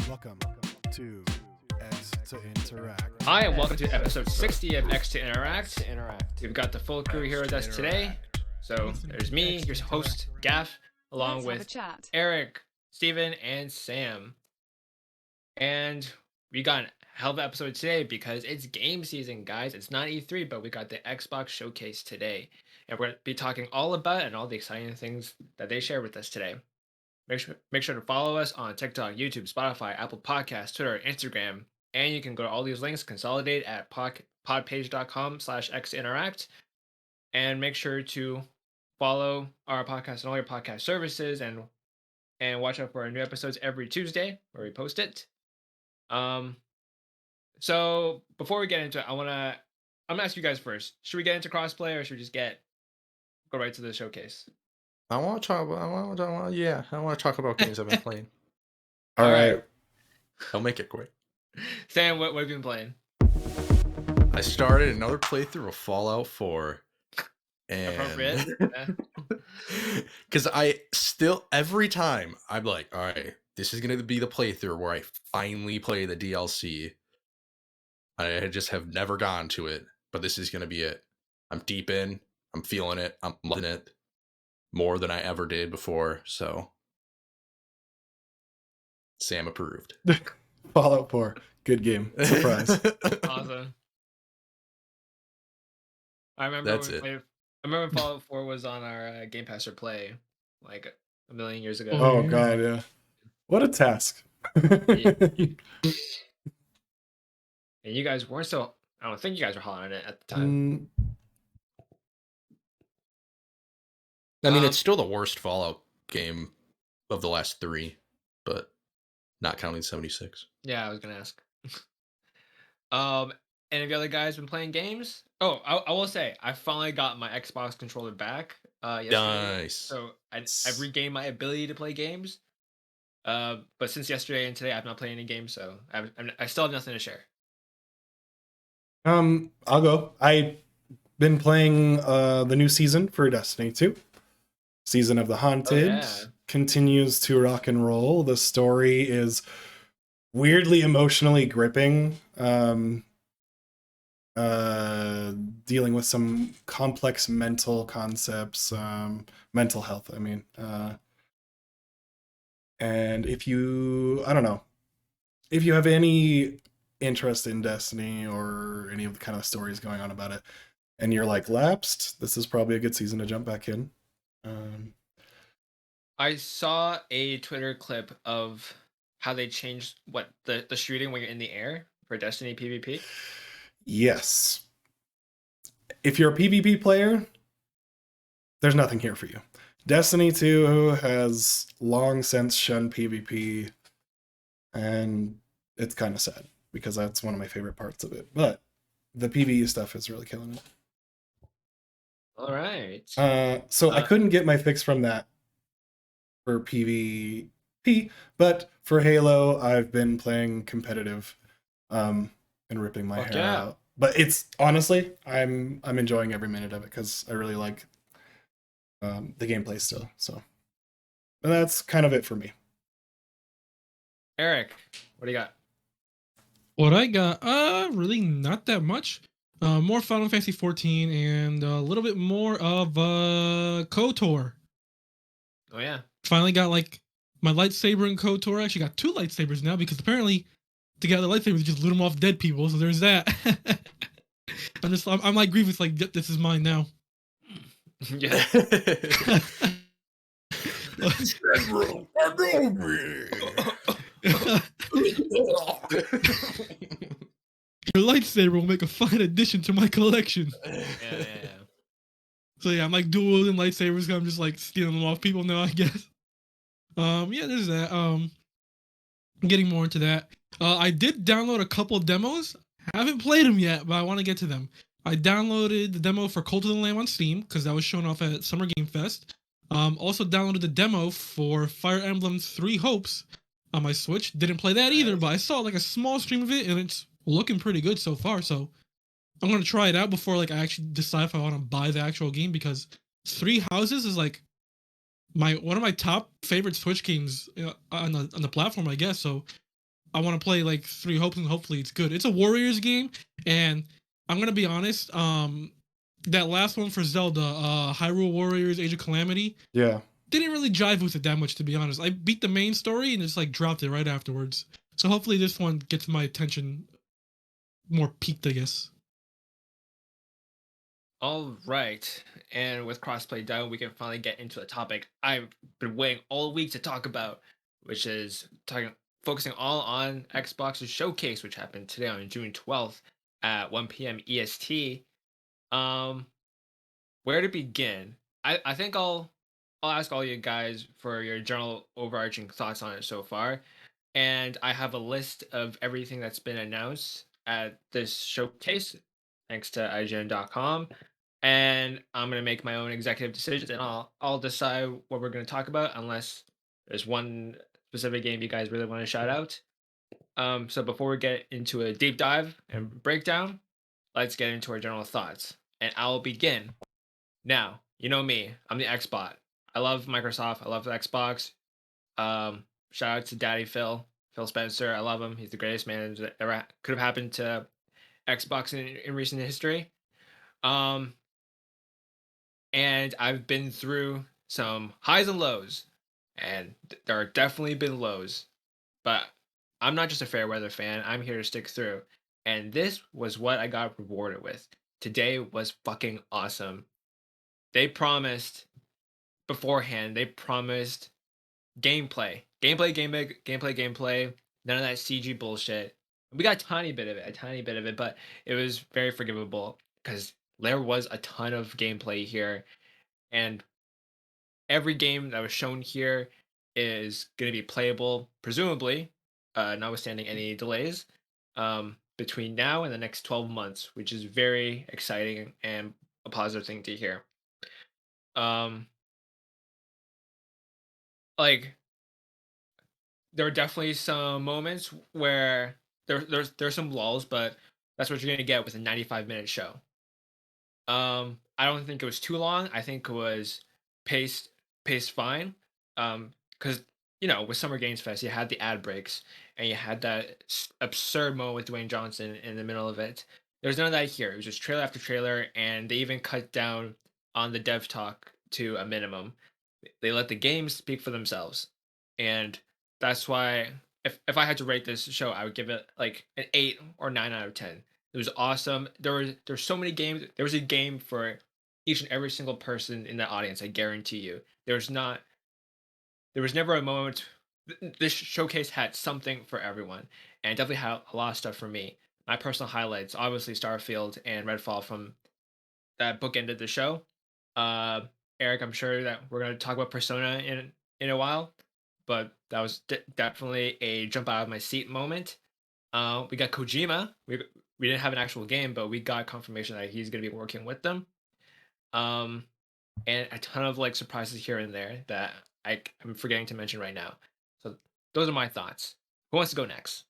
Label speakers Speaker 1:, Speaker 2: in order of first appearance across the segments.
Speaker 1: Welcome to X to Interact.
Speaker 2: Hi, and welcome to episode 60 of X to Interact. We've got the full crew here with us today. So there's me, your host, Gaff, along with Eric, Steven, and Sam. And we got a hell of an episode today because it's game season, guys. It's not E3, but we got the Xbox Showcase today. And we're going to be talking all about it and all the exciting things that they share with us today. Make sure to follow us on TikTok, YouTube, Spotify, Apple Podcasts, Twitter, Instagram, and you can go to all these links, consolidate at podpage.com/xinteract, and make sure to follow our podcast and all your podcast services, and watch out for our new episodes every Tuesday where we post it. So before we get into it, I'm gonna ask you guys first. Should we get into crossplay or should we just go right to the showcase?
Speaker 3: I want to talk about games I've been playing.
Speaker 2: All right.
Speaker 3: I'll make it quick.
Speaker 2: Sam, what have you been playing?
Speaker 3: I started another playthrough of Fallout 4. And
Speaker 2: Appropriate.
Speaker 3: Because I still, every time, I'm like, all right, this is going to be the playthrough where I finally play the DLC. I just have never gone to it, but this is going to be it. I'm deep in. I'm feeling it. I'm loving it more than I ever did before, so Sam approved.
Speaker 1: Fallout 4, good game. Surprise.
Speaker 2: Awesome. I remember
Speaker 3: That's
Speaker 2: when I remember when Fallout 4 was on our Game Pass or Play like a million years ago.
Speaker 1: Oh god, yeah. What a task.
Speaker 2: And you guys weren't so. I don't think you guys were hot on it at the time.
Speaker 3: I mean, it's still the worst Fallout game of the last 3, but not counting 76.
Speaker 2: Yeah, I was gonna ask. Any of the other guys been playing games? Oh, I will say I finally got my Xbox controller back yesterday.
Speaker 3: Nice.
Speaker 2: So I've regained my ability to play games. But since yesterday and today, I've not played any games, so I still have nothing to share.
Speaker 1: I'll go. I've been playing the new season for Destiny 2. Season of the Haunted continues to rock and roll. The story is weirdly emotionally gripping. Dealing with some complex mental concepts, mental health, I mean. And if you have any interest in Destiny or any of the kind of stories going on about it, and you're like lapsed, this is probably a good season to jump back in.
Speaker 2: I saw a Twitter clip of how they changed the shooting when you're in the air for Destiny PvP.
Speaker 1: Yes. If you're a PvP player, there's nothing here for you. Destiny 2 has long since shunned PvP, and it's kind of sad because that's one of my favorite parts of it. But the PvE stuff is really killing it.
Speaker 2: All right.
Speaker 1: So I couldn't get my fix from that for PvP, but for Halo, I've been playing competitive, and ripping my hair out. But it's honestly, I'm enjoying every minute of it because I really like the gameplay still. So, and that's kind of it for me.
Speaker 2: Eric, what do you got?
Speaker 4: What I got, really not that much. More Final Fantasy 14 and a little bit more of KOTOR.
Speaker 2: Oh yeah. Finally
Speaker 4: got like my lightsaber in KOTOR. I actually got 2 lightsabers now because apparently to get the lightsabers you just loot them off dead people. So there's that. I'm like Grievous, like this is mine now.
Speaker 2: Yeah.
Speaker 4: Your lightsaber will make a fine addition to my collection.
Speaker 2: Yeah.
Speaker 4: So yeah, I'm like dual wielding lightsabers. I'm just like stealing them off people now, I guess. Yeah, there's that. Getting more into that. I did download a couple of demos. Haven't played them yet, but I want to get to them. I downloaded the demo for Cult of the Lamb on Steam because that was shown off at Summer Game Fest. Also downloaded the demo for Fire Emblem 3 Hopes on my Switch. Didn't play that either, but I saw like a small stream of it and it's looking pretty good so far. So I'm gonna try it out before like I actually decide if I want to buy the actual game because 3 Houses is like one of my top favorite Switch games on the platform, I guess. So I want to play like Three Hopes, and hopefully it's good. It's a Warriors game, and I'm gonna be honest. That last one for Zelda, Hyrule Warriors: Age of Calamity,
Speaker 1: Yeah.
Speaker 4: didn't really jive with it that much, to be honest. I beat the main story and just like dropped it right afterwards. So hopefully this one gets my attention more peaked, I guess.
Speaker 2: All right. And with crossplay done, we can finally get into a topic I've been waiting all week to talk about, which is focusing all on Xbox's Showcase, which happened today on June 12th at 1 p.m. EST. Um, where to begin? I think I'll ask all you guys for your general overarching thoughts on it so far. And I have a list of everything that's been announced at this showcase, thanks to IGN.com. And I'm gonna make my own executive decisions, and I'll decide what we're gonna talk about, unless there's one specific game you guys really want to shout out. So before we get into a deep dive and breakdown, let's get into our general thoughts. And I'll begin. Now, you know me, I'm the Xbot. I love Microsoft, I love the Xbox. Shout out to Daddy Phil Spencer. I love him. He's the greatest man that ever could have happened to Xbox in recent history. Um, and I've been through some highs and lows, and there are definitely been lows. But I'm not just a fair weather fan. I'm here to stick through, and this was what I got rewarded with. Today was fucking awesome. They promised beforehand. They promised gameplay. None of that CG bullshit. We got a tiny bit of it, but it was very forgivable because there was a ton of gameplay here, and every game that was shown here is going to be playable, presumably, notwithstanding any delays, between now and the next 12 months, which is very exciting and a positive thing to hear. Um, like there were definitely some moments where there's some lulls, but that's what you're gonna get with a 95-minute show. I don't think it was too long. I think it was paced paced fine. Because with Summer Games Fest, you had the ad breaks and you had that absurd moment with Dwayne Johnson in the middle of it. There's none of that here. It was just trailer after trailer, and they even cut down on the dev talk to a minimum. They let the games speak for themselves, and that's why if I had to rate this show, I would give it like an 8 or 9 out of 10. It was awesome. There's so many games. There was a game for each and every single person in the audience. I guarantee you. There was never a moment. This showcase had something for everyone, and definitely had a lot of stuff for me. My personal highlights, obviously, Starfield and Redfall from that bookended the show. Uh, Eric, I'm sure that we're going to talk about Persona in a while, but that was definitely a jump out of my seat moment. We got Kojima. We didn't have an actual game, but we got confirmation that he's going to be working with them. Um, and a ton of like surprises here and there that I'm forgetting to mention right now. So those are my thoughts. Who wants to go next?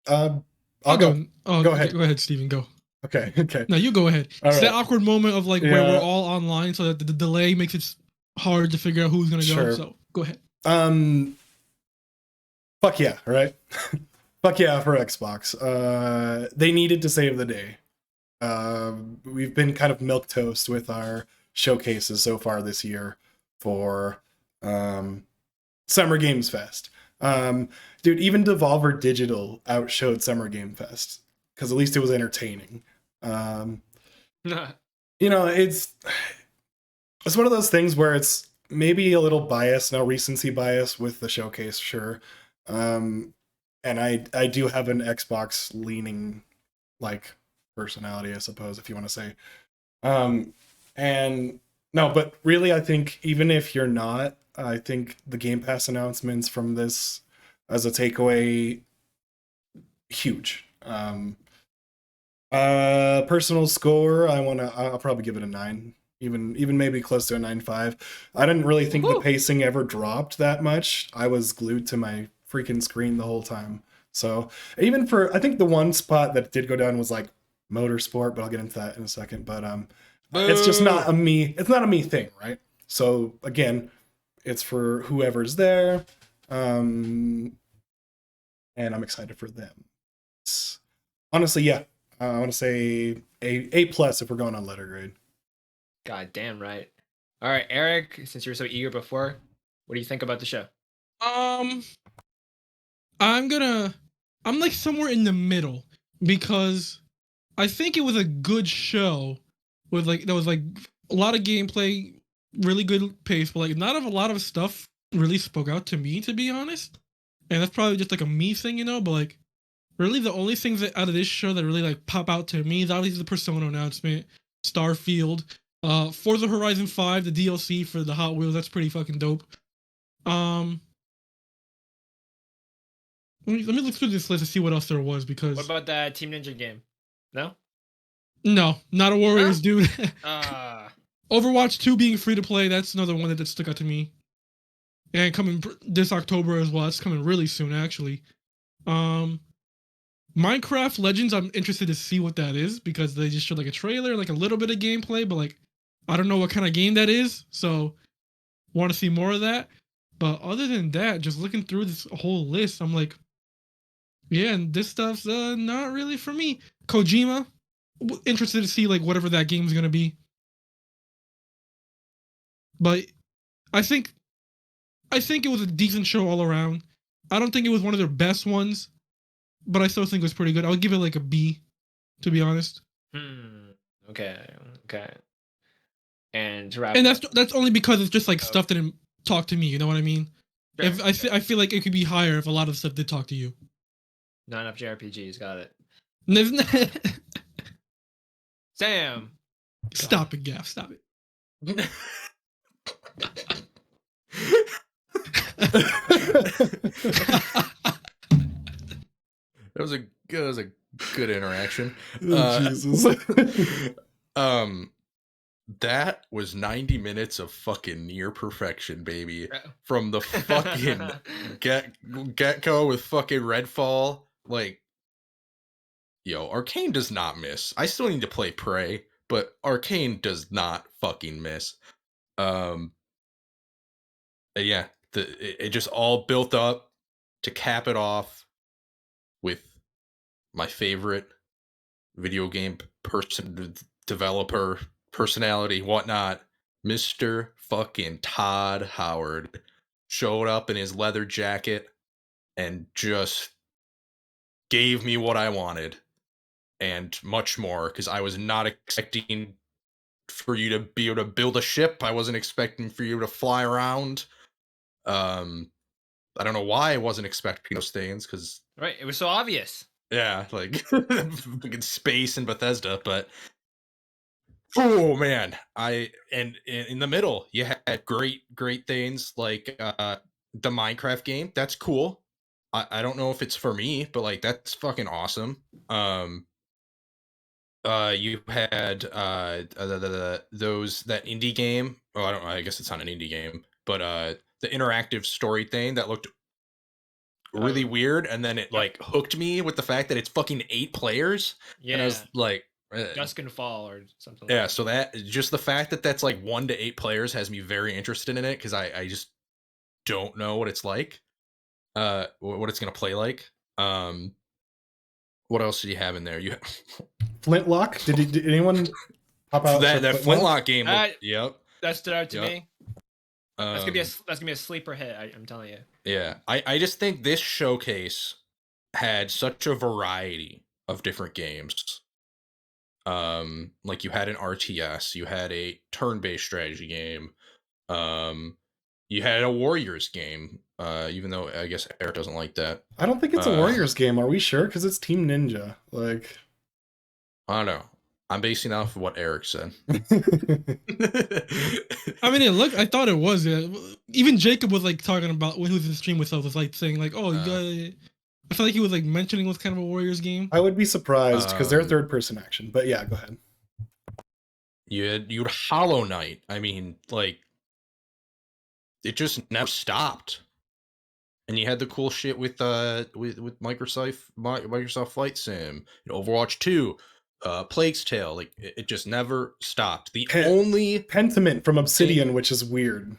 Speaker 1: I'll
Speaker 4: go. Oh,
Speaker 1: go ahead.
Speaker 4: Go ahead, Steven. Go.
Speaker 1: Okay.
Speaker 4: No, you go ahead.
Speaker 1: All
Speaker 4: it's
Speaker 1: right.
Speaker 4: that awkward moment of like where we're all online, so that the delay makes it hard to figure out who's gonna go. So go ahead.
Speaker 1: Fuck yeah, right? Fuck yeah for Xbox. They needed to save the day. We've been kind of milquetoast with our showcases so far this year for Summer Games Fest. Dude, even Devolver Digital outshowed Summer Game Fest because at least it was entertaining. It's one of those things where it's maybe a little bias, no recency bias with the showcase, sure. And I do have an Xbox leaning like personality, I suppose, if you want to say. And no, but really, I think even if you're not, I think the Game Pass announcements from this as a takeaway, huge. Personal score, I'll probably give it a 9, even maybe close to a 9.5. I didn't really think the pacing ever dropped that much. I was glued to my freaking screen the whole time. So even I think the one spot that did go down was like motorsport, but I'll get into that in a second. But it's just not a me. It's not a me thing, right? So again, it's for whoever's there. and I'm excited for them. Honestly, yeah, I want to say A plus if we're going on letter grade.
Speaker 2: God damn right. All right, Eric, since you were so eager before, what do you think about the show?
Speaker 4: I'm like somewhere in the middle because I think it was a good show with like there was like a lot of gameplay, really good pace, but like not a lot of stuff really spoke out to me, to be honest. And that's probably just like a me thing, you know. But like, really, the only things that out of this show that really like pop out to me is obviously the Persona announcement, Starfield, Forza Horizon 5, the DLC for the Hot Wheels. That's pretty fucking dope. Let me look through this list to see what else there was because.
Speaker 2: What about that Team Ninja game? No.
Speaker 4: No, not a Warriors, dude. Overwatch 2 being free to play, that's another one that stuck out to me. And coming this October as well. It's coming really soon, actually. Minecraft Legends, I'm interested to see what that is because they just showed like a trailer, like a little bit of gameplay, but like I don't know what kind of game that is, so want to see more of that. But other than that, just looking through this whole list, I'm like, yeah, and this stuff's not really for me. Kojima, interested to see like whatever that game's gonna be. But I think it was a decent show all around. I don't think it was one of their best ones, but I still think it was pretty good. I would give it like a B, to be honest.
Speaker 2: Okay. And
Speaker 4: that's only because it's just like stuff that didn't talk to me. You know what I mean? Sure, I feel like it could be higher if a lot of stuff did talk to you.
Speaker 2: Not enough JRPGs. Got it. Sam,
Speaker 4: stop it, Gaff. Stop it.
Speaker 3: That was a good interaction.
Speaker 1: Jesus.
Speaker 3: That was 90 minutes of fucking near perfection, baby. From the fucking get-go with fucking Redfall. Like, yo, Arcane does not miss. I still need to play Prey, but Arcane does not fucking miss. Yeah, it just all built up to cap it off with my favorite video game person, developer, personality, whatnot, Mr. fucking Todd Howard showed up in his leather jacket and just gave me what I wanted and much more, because I was not expecting for you to be able to build a ship. I wasn't expecting for you to fly around. I don't know why I wasn't expecting those things, because
Speaker 2: right, it was so obvious.
Speaker 3: Yeah, like fucking space and Bethesda, but oh man, and in the middle you had great things like the Minecraft game. That's cool. I don't know if it's for me, but like that's fucking awesome. You had those that indie game. Oh, I don't know. I guess it's not an indie game, but the interactive story thing that looked really weird, and then it like hooked me with the fact that it's fucking 8 players.
Speaker 2: Yeah,
Speaker 3: and I was like,
Speaker 2: Dusk and Fall or something.
Speaker 3: Yeah, like so that just the fact that that's like 1 to 8 players has me very interested in it, because I just don't know what it's like, what it's gonna play like. What else did you have in there? You
Speaker 1: Flintlock? Did anyone pop out
Speaker 3: that Flintlock game? Yep,
Speaker 2: that stood out to me. That's gonna be a sleeper hit. I'm telling you.
Speaker 3: Yeah, I just think this showcase had such a variety of different games. Like you had an RTS, you had a turn-based strategy game, you had a Warriors game. Even though I guess Eric doesn't like that.
Speaker 1: I don't think it's a Warriors game. Are we sure? Because it's Team Ninja. Like,
Speaker 3: I don't know. I'm basing off of what Eric said.
Speaker 4: I mean, I thought it was. Yeah. Even Jacob was like talking about when he was in the stream with us, was like saying like, "Oh, I feel like he was like mentioning it was kind of a Warriors game."
Speaker 1: I would be surprised because they're third-person action. But yeah, go ahead.
Speaker 3: You'd Hollow Knight. I mean, like, it just never stopped. And you had the cool shit with Microsoft Flight Sim, Overwatch 2, Plague's Tale. Like it just never stopped. The only
Speaker 1: Pentiment from Obsidian, which is weird.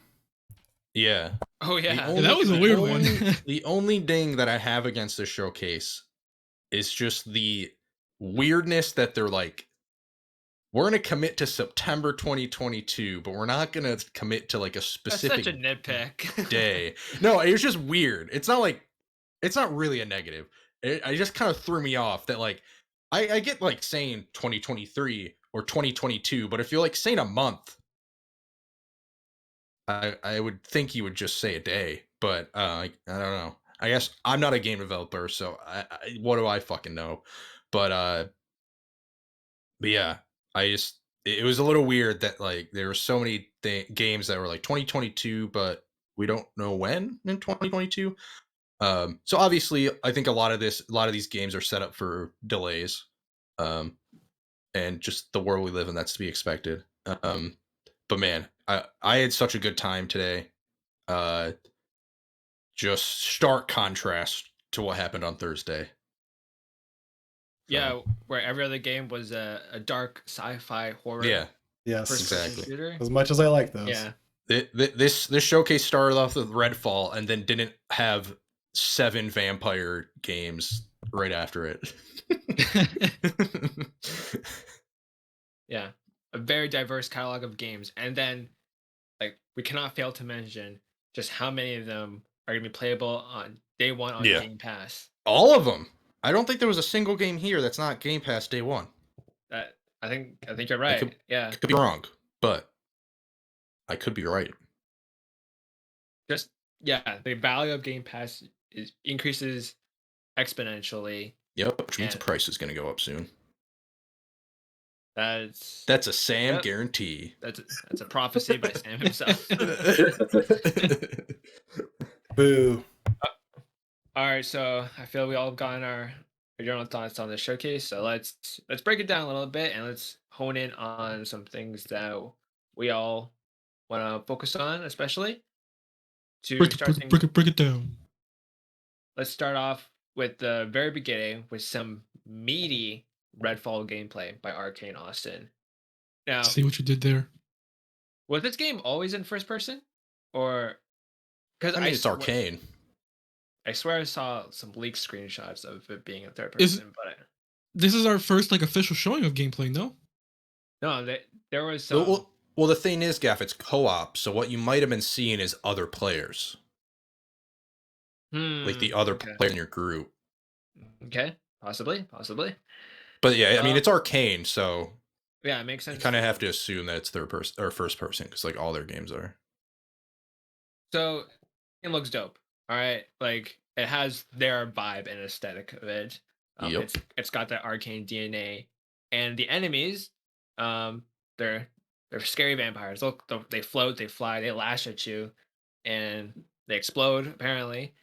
Speaker 3: Yeah.
Speaker 2: Oh yeah,
Speaker 4: that was a weird one.
Speaker 3: The only ding that I have against this showcase is just the weirdness that they're like, we're going to commit to September 2022, but we're not going to commit to like a
Speaker 2: that's
Speaker 3: specific
Speaker 2: such a nitpick.
Speaker 3: day. No, it was just weird. It's not really a negative. It just kind of threw me off that like, I get like saying 2023 or 2022, but if you're like saying a month, I would think you would just say a day, but I don't know. I guess I'm not a game developer, so what do I fucking know? But yeah, it was a little weird that like there were so many games that were like 2022, but we don't know when in 2022. So obviously, I think a lot of these games are set up for delays, and just the world we live in, that's to be expected. But man, I had such a good time today. Just stark contrast to what happened on Thursday.
Speaker 2: Yeah, where every other game was a dark sci-fi horror.
Speaker 3: Yeah.
Speaker 1: Yes.
Speaker 3: Exactly.
Speaker 2: Shooter.
Speaker 1: As much as I like those.
Speaker 2: Yeah.
Speaker 3: This showcase started off with Redfall and then didn't have 7 vampire games right after it.
Speaker 2: Yeah. A very diverse catalog of games. And then like we cannot fail to mention just how many of them are gonna be playable on day one on Game Pass.
Speaker 3: All of them. I don't think there was a single game here that's not Game Pass day one.
Speaker 2: That I think you're right.
Speaker 3: I could be wrong, but I could be right.
Speaker 2: Just the value of Game Pass increases exponentially.
Speaker 3: Yep, which means the price is going to go up soon.
Speaker 2: That's
Speaker 3: a Sam guarantee.
Speaker 2: That's a prophecy by Sam himself.
Speaker 1: Boo.
Speaker 2: All right, so I feel we all have gotten our general thoughts on the showcase. So let's break it down a little bit and let's hone in on some things that we all want to focus on, especially to
Speaker 4: break it down.
Speaker 2: Let's start off with the very beginning with some meaty Redfall gameplay by Arcane Austin. Now,
Speaker 4: see what you did there.
Speaker 2: Was this game always in first person, or because
Speaker 3: I mean it's Arcane?
Speaker 2: I swear I saw some leaked screenshots of it being in third person, but
Speaker 4: this is our first like official showing of gameplay, no?
Speaker 2: No, there was some.
Speaker 3: Well, the thing is, Gaff, it's co-op, so what you might have been seeing is other players. Like the other player in your group.
Speaker 2: Okay, possibly.
Speaker 3: But yeah, I mean it's Arcane, so
Speaker 2: yeah, it makes sense.
Speaker 3: You kind of have to assume that it's third person or first person because like all their games are.
Speaker 2: So it looks dope. All right, like it has their vibe and aesthetic of it.
Speaker 3: Yep.
Speaker 2: It's got that Arcane DNA, and the enemies, they're scary vampires. Look, they float, they fly, they lash at you, and they explode apparently.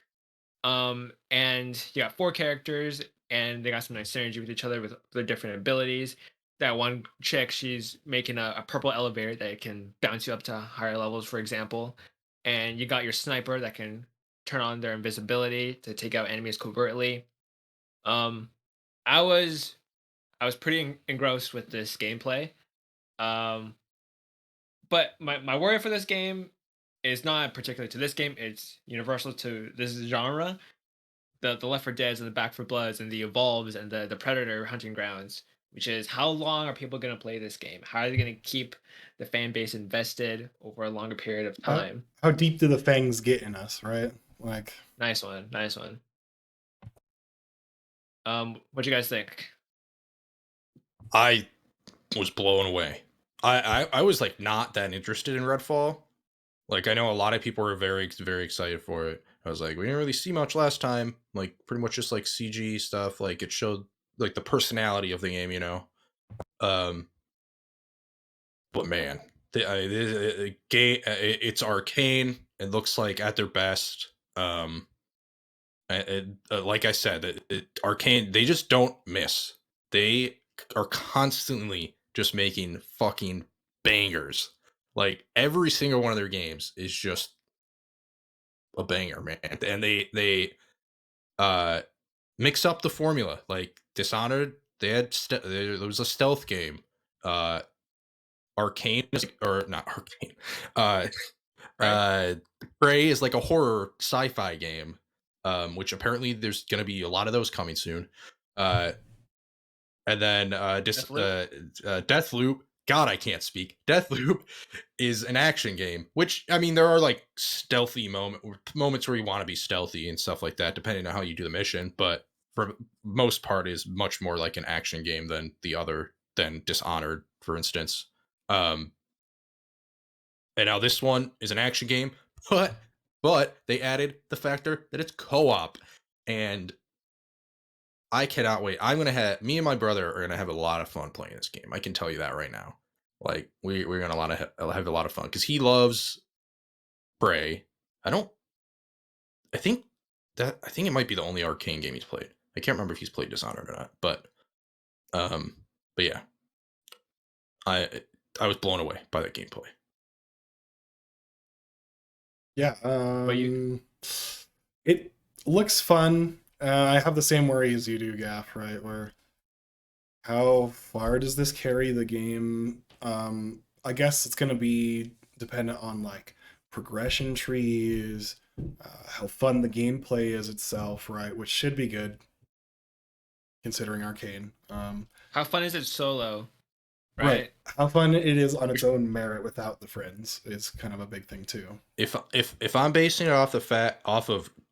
Speaker 2: And you got 4 characters, and they got some nice synergy with each other with their different abilities. That one chick, she's making a purple elevator that can bounce you up to higher levels, for example. And you got your sniper that can turn on their invisibility to take out enemies covertly. I was pretty engrossed with this gameplay. But my worry for this game is not particular to this game. It's universal to this genre. The Left 4 Deads and the Back 4 Bloods and the Evolves and the Predator hunting grounds, which is how long are people going to play this game? How are they going to keep the fan base invested over a longer period of time?
Speaker 1: How deep do the fangs get in us, right? Like,
Speaker 2: nice one. What do you guys think?
Speaker 3: I was blown away. I was like not that interested in Redfall. Like I know a lot of people were very, very excited for it. I was like, we didn't really see much last time. Like pretty much just like CG stuff. Like it showed like the personality of the game, you know. But man, the game, it's Arcane. It looks like at their best. Like I said, Arcane, they just don't miss. They are constantly just making fucking bangers. Like every single one of their games is just a banger, man. And they mix up the formula. Like Dishonored, they had there was a stealth game. Arcane or not Arcane. Prey is like a horror sci-fi game, which apparently there's going to be a lot of those coming soon. And then Deathloop. God, I can't speak. Deathloop is an action game, which, I mean, there are like stealthy moments where you want to be stealthy and stuff like that, depending on how you do the mission. But for most part, is much more like an action game than Dishonored, for instance. And now this one is an action game, but they added the factor that it's co-op, and I cannot wait. Me and my brother are gonna have a lot of fun playing this game. I can tell you that right now. Like we're gonna have a lot of fun because he loves Prey. I think it might be the only Arcane game he's played. I can't remember if he's played Dishonored or not, but yeah, I was blown away by that gameplay.
Speaker 1: Yeah, it looks fun. I have the same worry as you do, Gaff, right? Where how far does this carry the game? I guess it's going to be dependent on like progression trees, how fun the gameplay is itself, right? Which should be good, considering Arcane.
Speaker 2: How fun is it solo?
Speaker 1: Right. How fun it is on its own merit without the friends is kind of a big thing too.
Speaker 3: If I'm basing it off of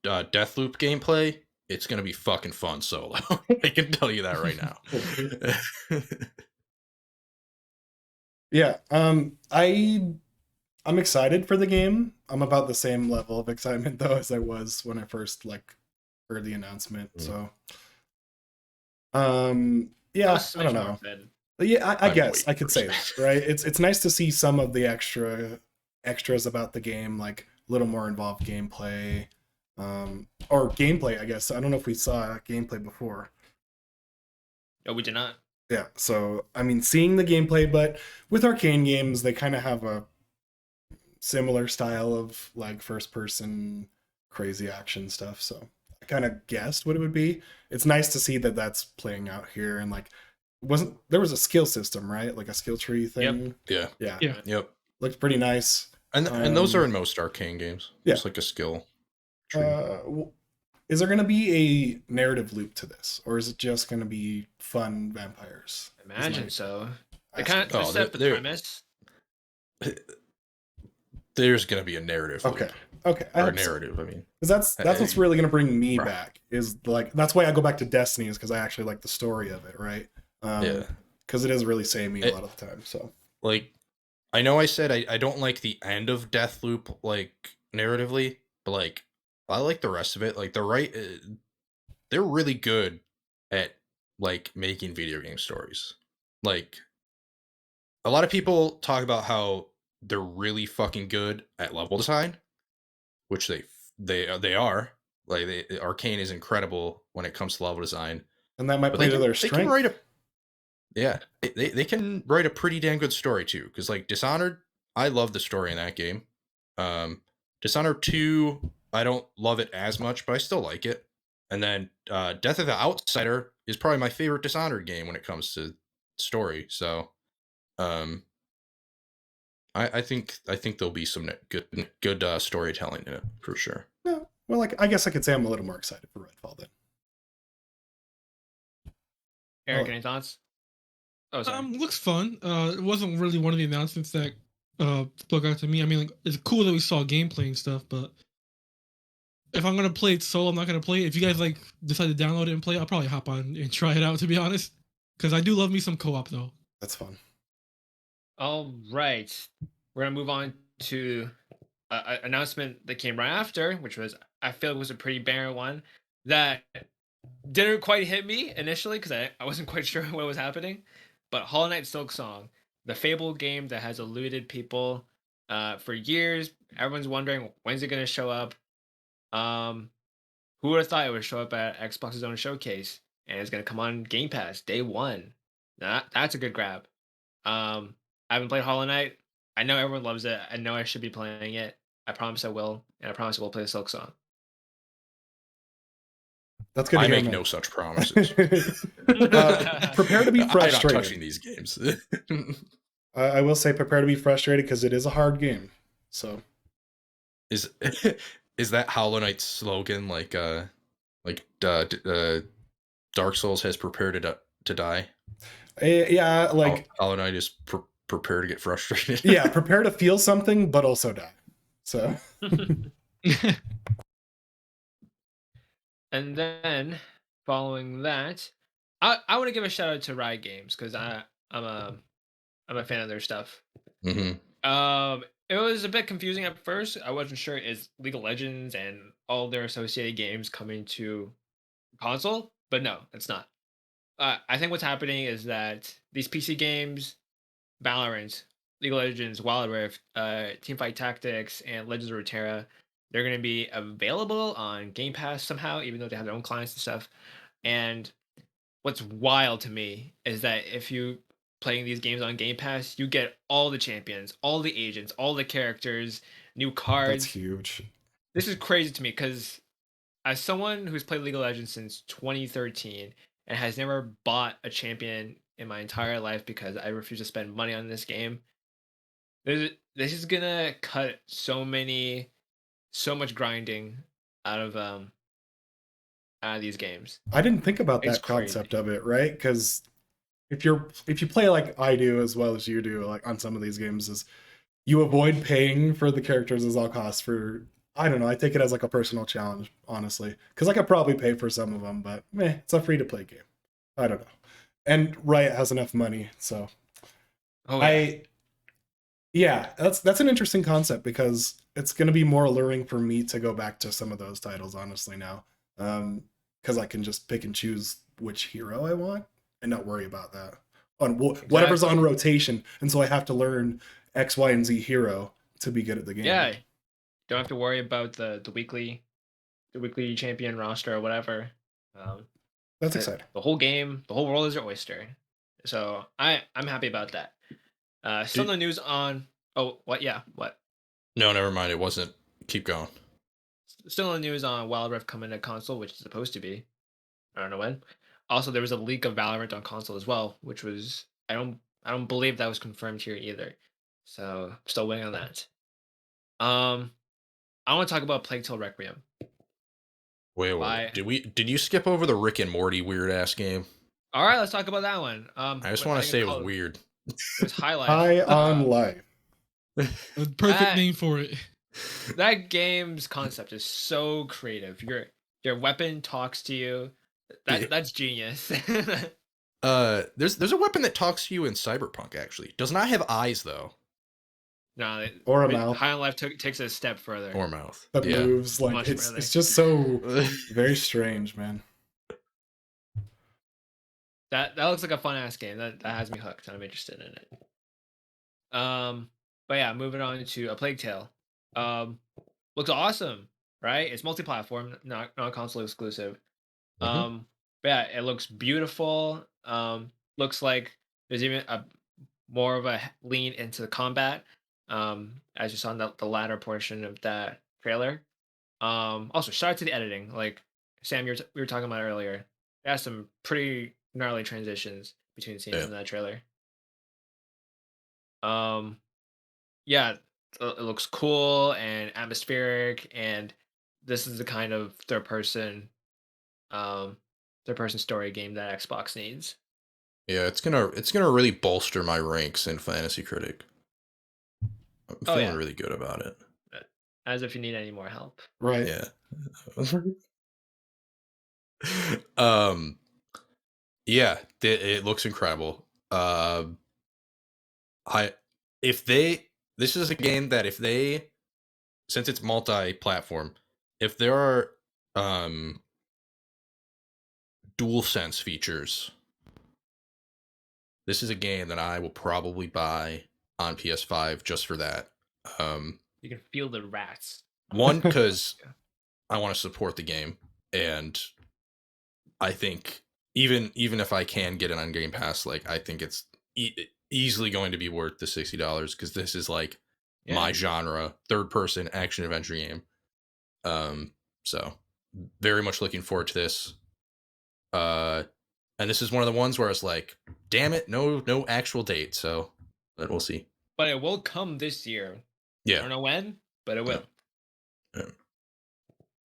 Speaker 3: Deathloop gameplay, it's gonna be fucking fun solo. I can tell you that right now.
Speaker 1: Yeah. I'm excited for the game. I'm about the same level of excitement though as I was when I first heard the announcement. So yeah, I don't know. Yeah, I guess I could say that, right? It's nice to see some of the extras about the game, like a little more involved gameplay, or gameplay. I guess I don't know if we saw gameplay before.
Speaker 2: No, we did not.
Speaker 1: Yeah, so I mean, seeing the gameplay, but with Arcane games, they kind of have a similar style of like first-person crazy action stuff. So I kind of guessed what it would be. It's nice to see that that's playing out here, and like. There was a skill system, right? Like a skill tree thing.
Speaker 3: Yep.
Speaker 1: Yeah.
Speaker 3: Yep.
Speaker 1: Looked pretty nice.
Speaker 3: And those are in most Arcane games. Yeah. It's like a skill tree.
Speaker 1: Is there going to be a narrative loop to this, or is it just going to be fun vampires?
Speaker 2: Imagine so. They kind of set the premise.
Speaker 3: There's going to be a narrative.
Speaker 1: Okay.
Speaker 3: Or narrative. I mean,
Speaker 1: because that's what's really going to bring me back. Is like that's why I go back to Destiny, is because I actually like the story of it, right? Because it is really samey a lot of the time. So
Speaker 3: like, I know I said I don't like the end of Deathloop like narratively, but like I like the rest of it. Like they're really good at like making video game stories. Like a lot of people talk about how they're really fucking good at level design, which they are. Like Arcane is incredible when it comes to level design,
Speaker 1: and that might play to their strength.
Speaker 3: They can write a pretty damn good story too. Because like Dishonored, I love the story in that game. Dishonored 2, I don't love it as much, but I still like it. And then Death of the Outsider is probably my favorite Dishonored game when it comes to story. So, I think there'll be some good storytelling in it for sure.
Speaker 1: Yeah. Well, like I guess I could say I'm a little more excited for Redfall then.
Speaker 2: Eric, any thoughts?
Speaker 4: Oh, sorry. Looks fun. It wasn't really one of the announcements that spoke out to me. I mean, like, it's cool that we saw gameplay and stuff, but if I'm gonna play it solo, I'm not gonna play it. If you guys like decide to download it and play it, I'll probably hop on and try it out. To be honest, because I do love me some co-op though.
Speaker 1: That's fun.
Speaker 2: All right, we're gonna move on to an announcement that came right after, which was I feel it was a pretty barren one that didn't quite hit me initially because I wasn't quite sure what was happening. But Hollow Knight Silksong, the Fable game that has eluded people for years. Everyone's wondering when's it going to show up. Who would have thought it would show up at Xbox's own showcase, and it's going to come on Game Pass day one. That's a good grab. I haven't played Hollow Knight. I know everyone loves it. I know I should be playing it. I promise I will, and I promise I will play the Silksong.
Speaker 1: That's good.
Speaker 3: I make no such promises.
Speaker 1: Prepare to be frustrated.
Speaker 3: I'm not touching these games.
Speaker 1: I will say prepare to be frustrated because it is a hard game. So
Speaker 3: Is is that Hollow Knight's slogan like Dark Souls has prepared to die?
Speaker 1: Yeah, like
Speaker 3: Hollow Knight is prepare to get frustrated.
Speaker 1: yeah, prepare to feel something, but also die. So.
Speaker 2: And then following that, I want to give a shout out to Riot Games because I'm a fan of their stuff. It was a bit confusing at first. I wasn't sure is League of Legends and all their associated games coming to console, but no, it's not. I think what's happening is that these PC games, Valorant, League of Legends, Wild Rift, Teamfight Tactics, and Legends of Runeterra, they're going to be available on Game Pass somehow, even though they have their own clients and stuff. And what's wild to me is that if you playing these games on Game Pass, you get all the champions, all the agents, all the characters, new cards.
Speaker 1: That's huge.
Speaker 2: This is crazy to me because as someone who's played League of Legends since 2013 and has never bought a champion in my entire life because I refuse to spend money on this game, this is gonna cut so much grinding out of these games.
Speaker 1: I didn't think about
Speaker 2: It's
Speaker 1: that concept
Speaker 2: crazy.
Speaker 1: of it, right? Because if you play like I do as well as you do, like on some of these games, is you avoid paying for the characters as all costs for. I don't know. I take it as like a personal challenge, honestly, because I could probably pay for some of them, but it's a free to play game. I don't know. And Riot has enough money, so
Speaker 2: Oh yeah.
Speaker 1: Yeah, that's an interesting concept because it's going to be more alluring for me to go back to some of those titles, honestly, now. Because I can just pick and choose which hero I want and not worry about that on whatever's on rotation. And so I have to learn X, Y, and Z hero to be good at the game.
Speaker 2: Yeah, don't have to worry about the weekly champion roster or whatever.
Speaker 1: That's exciting.
Speaker 2: The whole game, the whole world is your oyster. So I'm happy about that. Still no news on. Oh, what? Yeah, what?
Speaker 3: No, never mind. It wasn't. Keep going.
Speaker 2: Still no news on Wild Rift coming to console, which is supposed to be. I don't know when. Also, there was a leak of Valorant on console as well, which was I don't believe that was confirmed here either. So still waiting on that. I want to talk about Plague Tale Requiem.
Speaker 3: Wait. Did you skip over the Rick and Morty weird ass game?
Speaker 2: All right, let's talk about that one.
Speaker 3: I just want to say it was weird.
Speaker 2: It was High Life.
Speaker 1: High on Life.
Speaker 4: A perfect name for it.
Speaker 2: That game's concept is so creative. Your weapon talks to you. That's genius.
Speaker 3: There's a weapon that talks to you in Cyberpunk. Actually, does not have eyes though.
Speaker 2: No,
Speaker 1: or a mouth.
Speaker 2: High on Life takes it a step further.
Speaker 3: Or mouth
Speaker 1: that moves like it's just so very strange, man.
Speaker 2: That looks like a fun ass game. That has me hooked. I'm interested in it. But yeah, moving on to A Plague Tale. Looks awesome, right? It's multi-platform, not console exclusive. But yeah, it looks beautiful. Looks like there's even a more of a lean into the combat. As you saw in the latter portion of that trailer. Also shout out to the editing. Like Sam, we were talking about earlier. It has some pretty gnarly transitions between scenes in that trailer. Yeah, it looks cool and atmospheric, and this is the kind of third person story game that Xbox needs.
Speaker 3: Yeah, it's gonna really bolster my ranks in Fantasy Critic. I'm feeling really good about it.
Speaker 2: As if you need any more help.
Speaker 1: Right.
Speaker 3: Yeah. Yeah, it looks incredible. This is a game that since it's multi-platform, if there are dual sense features, this is a game that I will probably buy on PS5 just for that.
Speaker 2: You can feel the rats.
Speaker 3: One, because I want to support the game, and I think even if I can get it on Game Pass, like I think it's easily going to be worth the $60 because this is like my genre, third person action adventure game. So very much looking forward to this. And this is one of the ones where it's like, damn it, no actual date. So, but we'll see.
Speaker 2: But it will come this year.
Speaker 3: Yeah,
Speaker 2: I don't know when, but it will.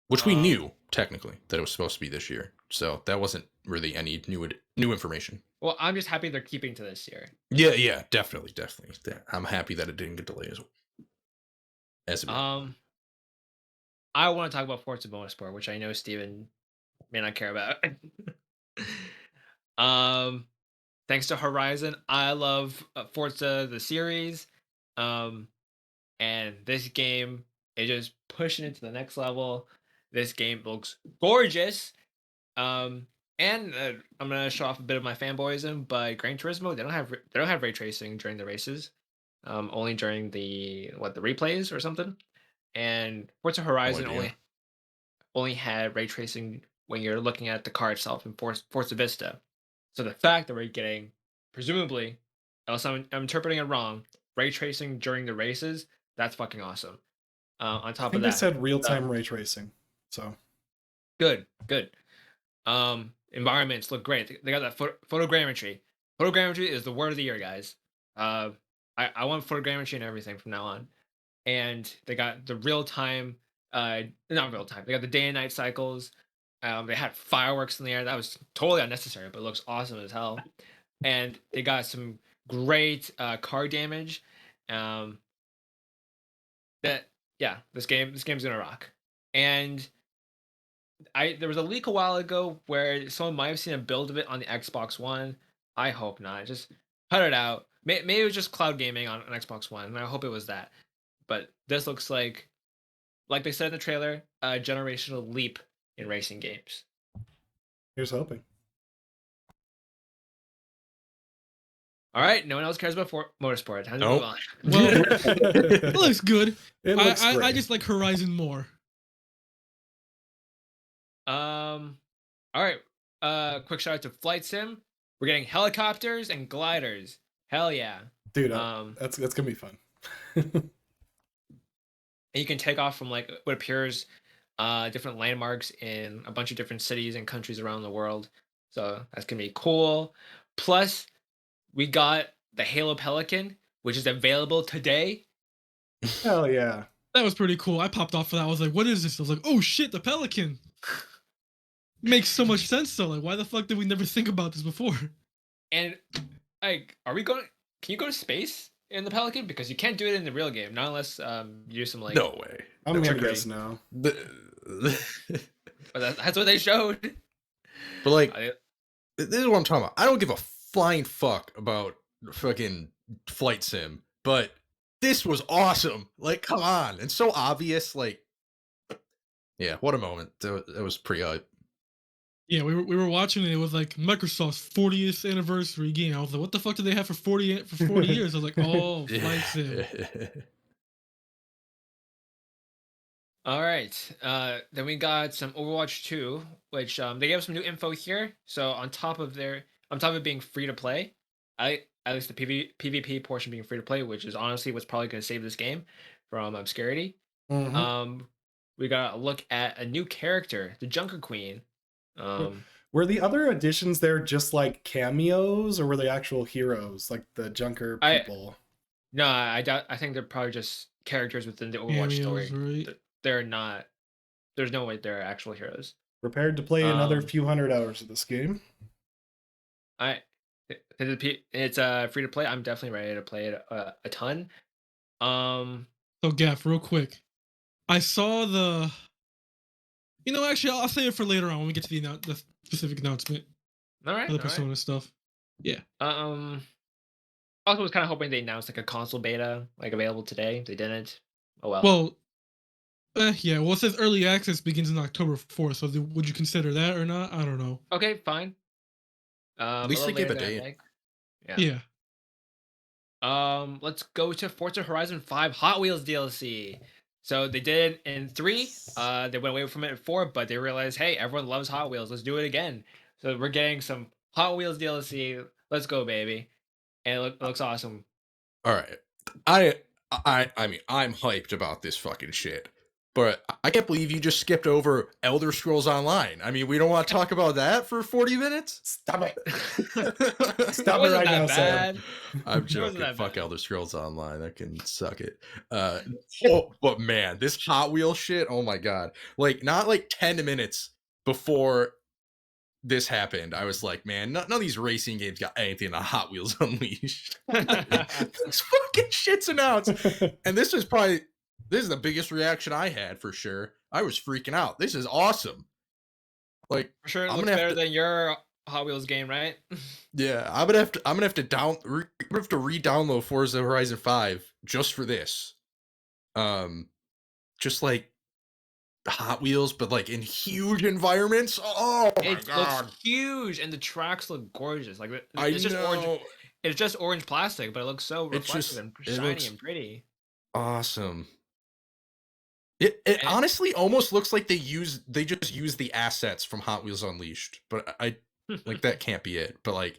Speaker 3: Which we knew technically that it was supposed to be this year, so that wasn't really any new information.
Speaker 2: Well, I'm just happy they're keeping to this year.
Speaker 3: Yeah, definitely. I'm happy that it didn't get delayed as well.
Speaker 2: I want to talk about Forza Motorsport, which I know Steven may not care about. Thanks to Horizon, I love Forza the series, and this game is just pushing it to the next level. This game looks gorgeous. And I'm gonna show off a bit of my fanboyism, but Gran Turismo they don't have ray tracing during the races, only during the replays or something. And Forza Horizon only had ray tracing when you're looking at the car itself in Forza Vista. So the fact that we're getting, presumably, unless I'm interpreting it wrong, ray tracing during the races, that's fucking awesome. On top
Speaker 1: I
Speaker 2: of
Speaker 1: think they
Speaker 2: that,
Speaker 1: said real-time ray tracing. So
Speaker 2: good. Environments look great. They got that photogrammetry. Photogrammetry is the word of the year, guys. I want photogrammetry and everything from now on. And they got the real time, not real time. They got the day and night cycles. They had fireworks in the air. That was totally unnecessary, but it looks awesome as hell. And they got some great car damage. This game's gonna rock. And there was a leak a while ago where someone might have seen a build of it on the Xbox One. I hope not. Just cut it out. Maybe it was just cloud gaming on Xbox One, and I hope it was that. But this looks like they said in the trailer, a generational leap in racing games.
Speaker 1: here's hoping.
Speaker 2: All right, no one else cares about motorsport. Time to
Speaker 3: Nope.
Speaker 2: move on.
Speaker 4: Well, it looks good.
Speaker 1: It looks great.
Speaker 4: I just like Horizon more.
Speaker 2: All right. Quick shout out to Flight Sim. We're getting helicopters and gliders. Hell yeah.
Speaker 1: Dude, that's gonna be fun.
Speaker 2: And you can take off from like what appears different landmarks in a bunch of different cities and countries around the world. So that's gonna be cool. Plus, we got the Halo Pelican, which is available today.
Speaker 1: Hell yeah.
Speaker 4: That was pretty cool. I popped off for that. I was like, what is this? I was like, oh shit, the Pelican. Makes so much sense though. Like, why the fuck did we never think about this before?
Speaker 2: And like, can you go to space in the Pelican? Because you can't do it in the real game, not unless you do some like
Speaker 3: No way.
Speaker 1: I'm gonna guess no.
Speaker 2: But that's what they showed.
Speaker 3: But like, this is what I'm talking about. I don't give a flying fuck about fucking Flight Sim, but this was awesome. Like, come on. It's so obvious. Like, yeah, what a moment. It was pretty hype.
Speaker 4: Yeah, we were watching it. It was like Microsoft's 40th anniversary game. I was like, what the fuck did they have for 40 years? I was like, oh, Flight Sim.
Speaker 2: All right. Then we got some Overwatch 2, which they gave us some new info here. So on top of it being free to play, at least the PvP portion being free to play, which is honestly what's probably going to save this game from obscurity.
Speaker 1: Mm-hmm.
Speaker 2: We got a look at a new character, the Junker Queen.
Speaker 1: Were the other additions there just like cameos, or were they actual heroes, like the Junker people?
Speaker 2: No, I think they're probably just characters within the Overwatch story.
Speaker 4: Right?
Speaker 2: They're not. There's no way they're actual heroes.
Speaker 1: Prepared to play another few hundred hours of this game.
Speaker 2: It's free to play. I'm definitely ready to play it a ton.
Speaker 4: So Gaff, real quick, I saw the. Actually, I'll say it for later on when we get to the specific announcement.
Speaker 2: All right.
Speaker 4: For the Persona stuff. Yeah.
Speaker 2: Also was kind of hoping they announced like a console beta like available today. They didn't. Oh well.
Speaker 4: Well, yeah. Well, it says early access begins on October 4th. So would you consider that or not? I don't know.
Speaker 2: Okay, fine.
Speaker 3: At least they give a date.
Speaker 2: Like.
Speaker 4: Yeah.
Speaker 2: Let's go to Forza Horizon 5 Hot Wheels DLC. So they did it in 3. They went away from it in 4, but they realized, hey, everyone loves Hot Wheels. Let's do it again. So we're getting some Hot Wheels DLC. Let's go, baby. And it looks awesome.
Speaker 3: All right. I mean, I'm hyped about this fucking shit. But I can't believe you just skipped over Elder Scrolls Online. I mean, we don't want to talk about that for 40 minutes?
Speaker 1: Stop it.
Speaker 2: Stop it right now, Sam.
Speaker 3: I'm joking. Fuck Elder Scrolls Online. That can suck it. But man, this Hot Wheels shit, oh my god. Like, not like 10 minutes before this happened, I was like, man, none of these racing games got anything on Hot Wheels Unleashed. This fucking shit's announced. And this is the biggest reaction I had for sure. I was freaking out. This is awesome. Like,
Speaker 2: for sure, it looks better than your Hot Wheels game, right?
Speaker 3: Yeah, I'm gonna have to re-download Forza Horizon 5 just for this. Just like Hot Wheels, but like in huge environments. Oh my god,
Speaker 2: looks huge, and the tracks look gorgeous. Like
Speaker 3: it's just orange.
Speaker 2: It's just orange plastic, but it looks so reflective and shiny and pretty.
Speaker 3: Awesome. It honestly almost looks like they just use the assets from Hot Wheels Unleashed, but I like that can't be it. But like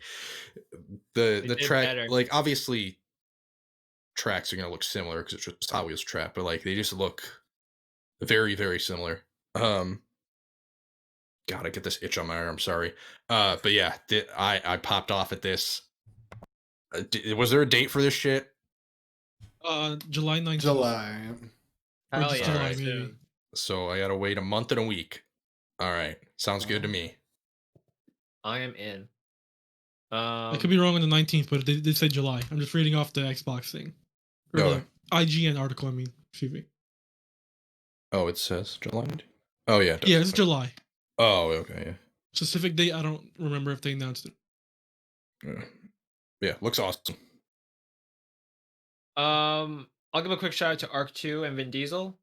Speaker 3: the track, better. Like obviously tracks are gonna look similar because it's just Hot Wheels track, but like they just look very, very similar. God, I get this itch on my arm. Sorry. But yeah, I popped off at this. Was there a date for this shit?
Speaker 4: July 19th.
Speaker 1: July.
Speaker 2: Hell yeah.
Speaker 3: July, maybe. So I gotta wait a month and a week. All right, sounds good to me.
Speaker 2: I am in.
Speaker 4: I could be wrong on the 19th, but they did say July. I'm just reading off the Xbox thing. Or the IGN article, I mean. Excuse me.
Speaker 3: Oh, it says July? Oh, yeah.
Speaker 4: Yeah, it's July.
Speaker 3: Oh, okay, yeah.
Speaker 4: Specific date, I don't remember if they announced it.
Speaker 3: Yeah, looks awesome.
Speaker 2: I'll give a quick shout out to Arc 2 and Vin Diesel.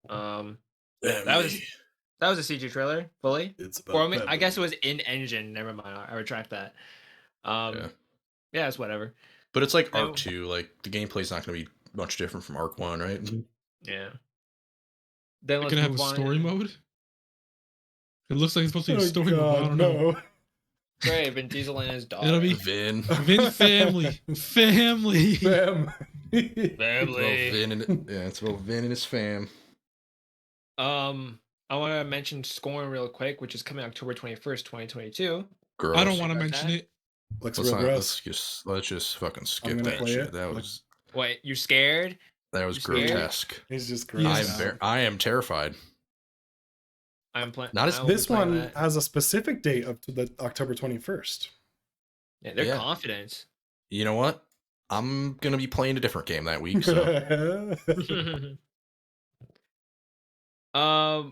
Speaker 2: That was a CG trailer, fully. I guess it was in engine. Never mind, I retract that. Yeah, it's whatever.
Speaker 3: But it's like Arc 2, like the gameplay's not going to be much different from Arc 1, right?
Speaker 2: Yeah. Then
Speaker 4: let's have a story mode. It looks like it's supposed to be a story mode. I don't know.
Speaker 2: Great, Vin Diesel and his dog.
Speaker 4: It'll be
Speaker 3: Vin
Speaker 4: family. Family.
Speaker 3: It's about Vin and his fam.
Speaker 2: I want to mention Scorn real quick, which is coming October 21st, 2022.
Speaker 3: Gross.
Speaker 4: I don't want to mention it.
Speaker 1: Looks real gross.
Speaker 3: Let's just fucking skip that shit. That was.
Speaker 2: Wait, you scared?
Speaker 3: That was grotesque.
Speaker 1: He's just gross.
Speaker 3: I am terrified.
Speaker 2: I'm playing.
Speaker 1: This one has a specific date up to the October 21st.
Speaker 2: Yeah, they're confident.
Speaker 3: You know what? I'm gonna be playing a different game that week. So.
Speaker 2: I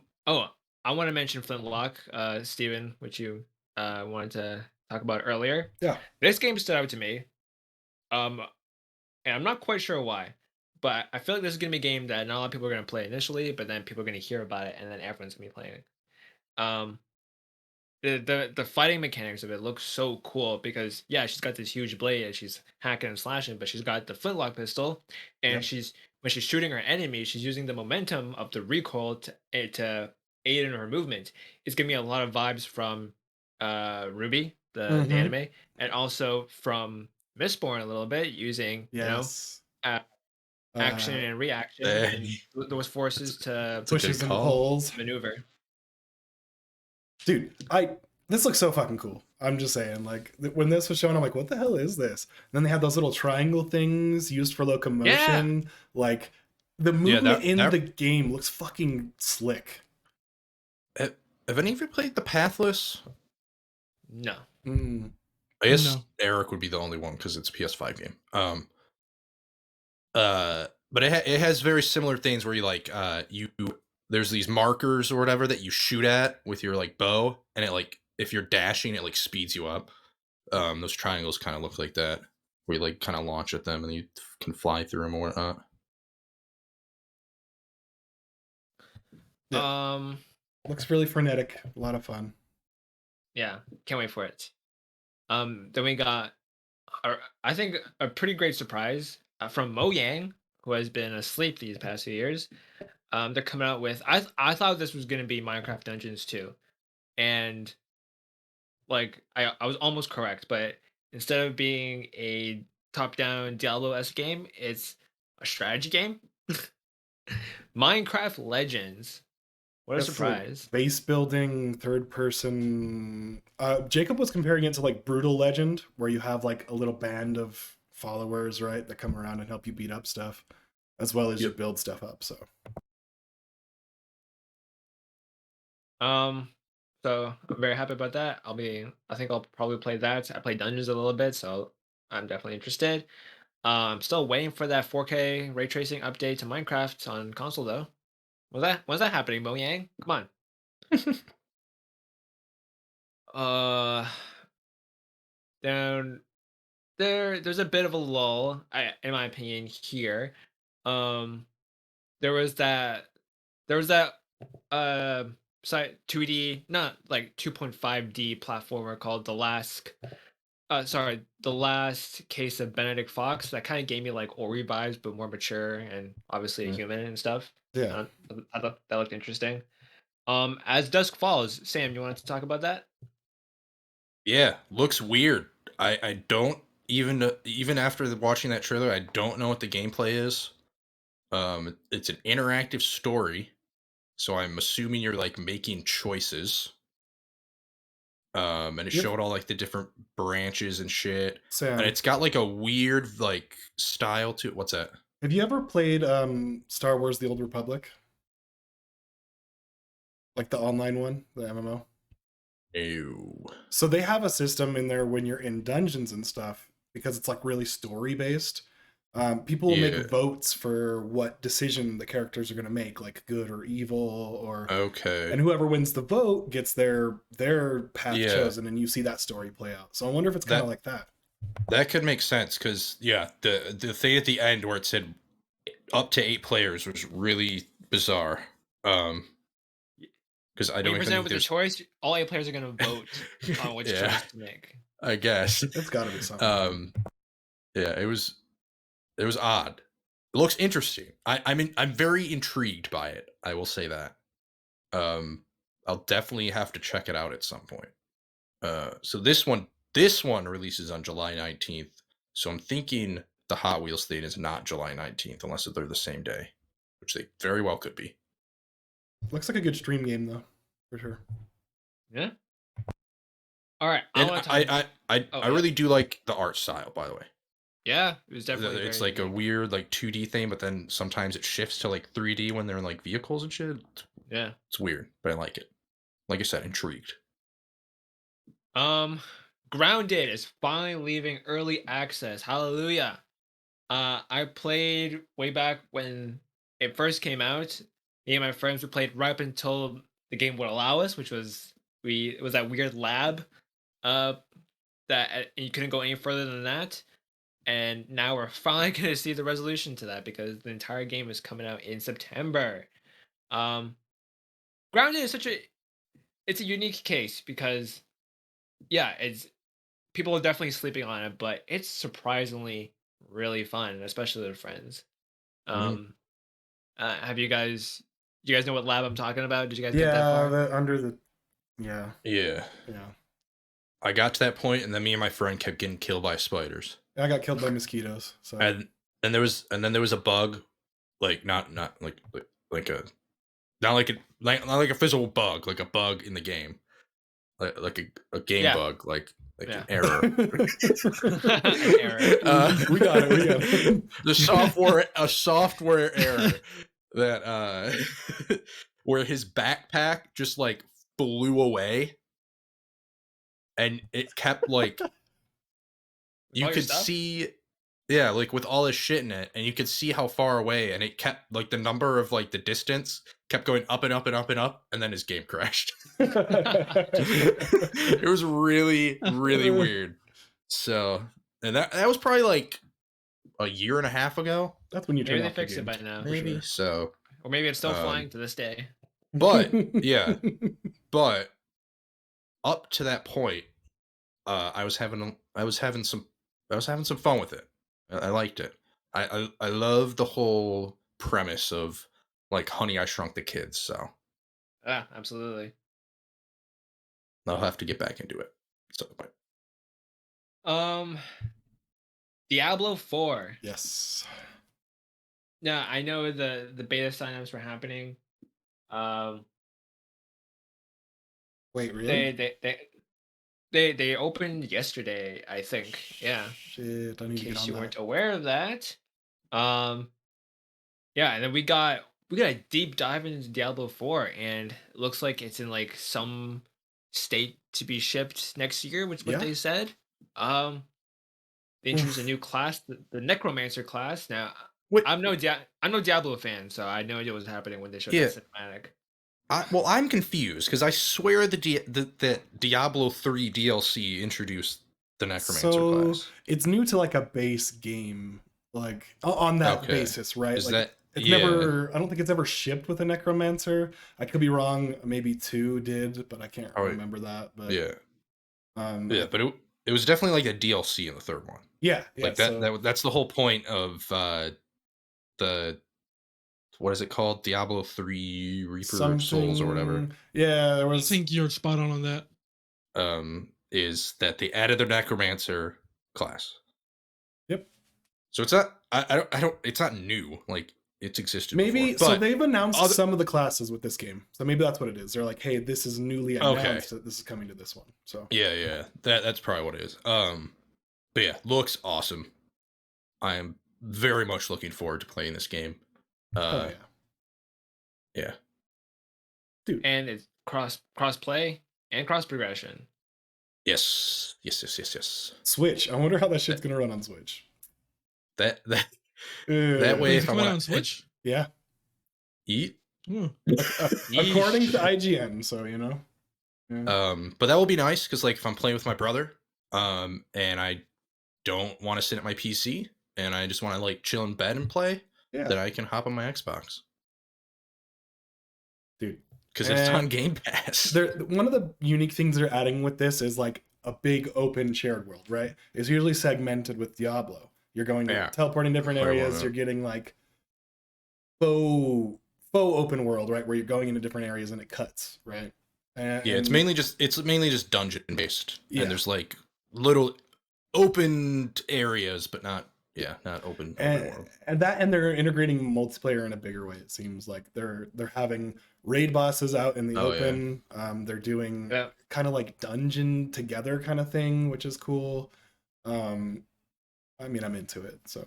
Speaker 2: want to mention Flintlock, Steven, which you wanted to talk about earlier.
Speaker 1: Yeah.
Speaker 2: This game stood out to me. And I'm not quite sure why, but I feel like this is gonna be a game that not a lot of people are gonna play initially, but then people are gonna hear about it, and then everyone's gonna be playing it. The fighting mechanics of it look so cool because she's got this huge blade and she's hacking and slashing, but she's got the flintlock pistol, and when she's shooting her enemy, she's using the momentum of the recoil to aid in her movement. It's giving me a lot of vibes from Ruby, the anime, and also from Mistborn a little bit, using action and reaction and those forces to
Speaker 1: pushes and pulls,
Speaker 2: maneuver.
Speaker 1: Dude, this looks so fucking cool. I'm just saying, like when this was shown, I'm like, what the hell is this? And then they have those little triangle things used for locomotion. Yeah. Like the movement in the game looks fucking slick.
Speaker 3: Have any of you played the Pathless?
Speaker 2: No.
Speaker 3: I guess Eric would be the only one because it's a PS5 game. But it has very similar things where you like there's these markers or whatever that you shoot at with your like bow, and it like if you're dashing, it like speeds you up. Those triangles kind of look like that, where you like kind of launch at them and you can fly through them or whatnot.
Speaker 1: Looks really frenetic. A lot of fun.
Speaker 2: Yeah, can't wait for it. Then we got, I think, a pretty great surprise from Mojang, who has been asleep these past few years. They're coming out with, I thought this was going to be Minecraft Dungeons 2. And, like, I was almost correct, but instead of being a top-down Diablo-esque game, it's a strategy game. Minecraft Legends. What a
Speaker 1: That's
Speaker 2: surprise.
Speaker 1: Like base building, third person. Jacob was comparing it to like Brutal Legend, where you have like a little band of followers, right, that come around and help you beat up stuff, as well as you build stuff up. So
Speaker 2: So I'm very happy about that. I think I'll probably play that. I play Dungeons a little bit, so I'm definitely interested. I'm still waiting for that 4K ray tracing update to Minecraft on console though. When's that happening, Mo Yang? Come on. Down there's a bit of a lull, in my opinion here. Um, there was that there was that site 2D, not like 2.5D platformer called The Last Case of Benedict Fox that kind of gave me like Ori vibes, but more mature and obviously a human and stuff.
Speaker 1: yeah,
Speaker 2: I thought that looked interesting. As Dusk Falls, Sam, you wanted to talk about that?
Speaker 3: Yeah, looks weird. I don't even after watching that trailer, I don't know what the gameplay is. It's an interactive story, so I'm assuming you're like making choices. And it showed all like the different branches and shit,
Speaker 1: Sam,
Speaker 3: and it's got like a weird like style to it. What's that?
Speaker 1: have you ever played Star Wars: The Old Republic? Like the online one, the MMO?
Speaker 3: Ew.
Speaker 1: So they have a system in there when you're in dungeons and stuff, because it's like really story based. People will make votes for what decision the characters are going to make, like good or evil, or
Speaker 3: okay.
Speaker 1: And whoever wins the vote gets their path chosen, and you see that story play out. So I wonder if it's kind of like that.
Speaker 3: That could make sense because the thing at the end where it said up to 8 players was really bizarre. Because I don't even think
Speaker 2: with the choice, all 8 players are going to vote on which choice to make.
Speaker 3: I guess
Speaker 1: it's got to be something.
Speaker 3: Yeah, it was odd. It looks interesting. I'm very intrigued by it. I will say that. I'll definitely have to check it out at some point. So this one releases on July 19th. So I'm thinking the Hot Wheels thing is not July 19th unless they're the same day, which they very well could be.
Speaker 1: Looks like a good stream game though, for sure.
Speaker 2: Yeah. All right.
Speaker 3: I really do like the art style, by the way.
Speaker 2: Yeah, it was definitely.
Speaker 3: It's like unique. A weird like 2D thing, but then sometimes it shifts to like 3D when they're in like vehicles and shit.
Speaker 2: Yeah,
Speaker 3: it's weird, but I like it. Like I said, intrigued.
Speaker 2: Grounded is finally leaving early access. Hallelujah. I played way back when it first came out. Me and my friends, we played right up until the game would allow us, which was it was that weird lab, that you couldn't go any further than that. And now we're finally going to see the resolution to that because the entire game is coming out in September. Grounded is it's a unique case because, yeah, people are definitely sleeping on it, but it's surprisingly really fun, especially with friends. Have you guys? Do you guys know what lab I'm talking about? Did you guys get that far?
Speaker 1: Yeah.
Speaker 3: I got to that point, and then me and my friend kept getting killed by spiders.
Speaker 1: I got killed by mosquitoes. So
Speaker 3: and then there was a bug, like not like a physical bug, like a bug in the game, like a game bug, like an error.
Speaker 2: An error.
Speaker 1: We got it.
Speaker 3: A software error that where his backpack just like flew away, and it kept like you could see, like with all his shit in it, and you could see how far away, and it kept like the number of like the distance kept going up and up and up and up, and then his game crashed. It was really, really weird. So, and that was probably like a year and a half ago.
Speaker 1: That's when you turn
Speaker 2: maybe
Speaker 1: off
Speaker 2: they fixed it by now.
Speaker 3: Maybe sure. So,
Speaker 2: or maybe it's still flying to this day.
Speaker 3: But yeah, but up to that point, I was having some fun with it. I liked it. I love the whole premise of like Honey, I Shrunk the Kids. So
Speaker 2: yeah, absolutely.
Speaker 3: I'll have to get back into it. So,
Speaker 2: Diablo 4.
Speaker 1: Yes.
Speaker 2: Yeah, I know the beta signups were happening. Um,
Speaker 1: Wait, really?
Speaker 2: they opened yesterday, I think. Yeah,
Speaker 1: Shit, I
Speaker 2: in
Speaker 1: need to get
Speaker 2: case
Speaker 1: on
Speaker 2: you weren't
Speaker 1: that.
Speaker 2: aware of that. Um, yeah, and then we got a deep dive into Diablo 4, and it looks like it's in like some state to be shipped next year, which is what
Speaker 1: Yeah.
Speaker 2: they said. Um, they introduced a
Speaker 1: Oof.
Speaker 2: new class, the Necromancer class. Now,
Speaker 1: Wait,
Speaker 2: I'm no Diablo fan, so I had no idea what was happening when they showed
Speaker 3: Yeah.
Speaker 2: that cinematic.
Speaker 3: Well, I'm confused because I swear the Diablo 3 DLC introduced the Necromancer
Speaker 1: so
Speaker 3: class.
Speaker 1: it's new to like a base game, like on that
Speaker 3: Okay.
Speaker 1: basis, right?
Speaker 3: Is
Speaker 1: Like
Speaker 3: that
Speaker 1: it's
Speaker 3: yeah?
Speaker 1: never. I don't think it's ever shipped with a Necromancer. I could be wrong. Maybe 2 did, but I can't
Speaker 3: Oh,
Speaker 1: remember that. But
Speaker 3: yeah.
Speaker 1: I,
Speaker 3: But it was definitely like a DLC in the third one.
Speaker 1: yeah.
Speaker 3: Like
Speaker 1: So
Speaker 3: that's the whole point of the what is it called? Diablo 3 Reaper of Souls or whatever.
Speaker 1: something. Yeah, there
Speaker 4: I
Speaker 1: was.
Speaker 4: think you're spot on that.
Speaker 3: Is that they added the Necromancer class.
Speaker 1: Yep.
Speaker 3: So it's not I don't it's not new. Like it's existed before.
Speaker 1: Maybe so
Speaker 3: But
Speaker 1: they've announced
Speaker 3: other
Speaker 1: some of the classes with this game. So maybe that's what it is. They're like, hey, this is newly
Speaker 3: okay.
Speaker 1: announced that this is coming to this one. So
Speaker 3: Yeah. That's probably what it is. But yeah, looks awesome. I am very much looking forward to playing this game.
Speaker 1: hell yeah.
Speaker 3: Yeah.
Speaker 1: Dude.
Speaker 2: And it's cross play and cross progression.
Speaker 3: Yes.
Speaker 1: Switch. I wonder how that shit's
Speaker 3: That
Speaker 1: gonna run on Switch.
Speaker 3: that
Speaker 1: Ugh.
Speaker 3: way
Speaker 4: Wait, is
Speaker 3: if
Speaker 4: it
Speaker 3: I
Speaker 4: coming out on
Speaker 3: want to
Speaker 4: Switch?
Speaker 1: Yeah.
Speaker 3: eat.
Speaker 4: Oh.
Speaker 1: According to
Speaker 2: Yeesh.
Speaker 1: IGN, so you know. Yeah.
Speaker 3: But that will be nice because like if I'm playing with my brother, and I don't want to sit at my PC and I just want to like chill in bed and play,
Speaker 1: Yeah.
Speaker 3: then I can hop on my Xbox.
Speaker 1: Dude.
Speaker 3: Because it's on Game Pass.
Speaker 1: One of the unique things they're adding with this is like a big open shared world, right? It's usually segmented with Diablo. You're going to teleporting different areas, you're getting like faux open world, right? Where you're going into different areas and it cuts, right?
Speaker 3: It's mainly just dungeon based.
Speaker 1: Yeah.
Speaker 3: And there's like little open areas, but not open world.
Speaker 1: And they're integrating multiplayer in a bigger way. It seems like they're having raid bosses out in the open. Yeah. They're doing kind of like dungeon together kind of thing, which is cool. I mean, I'm into it, so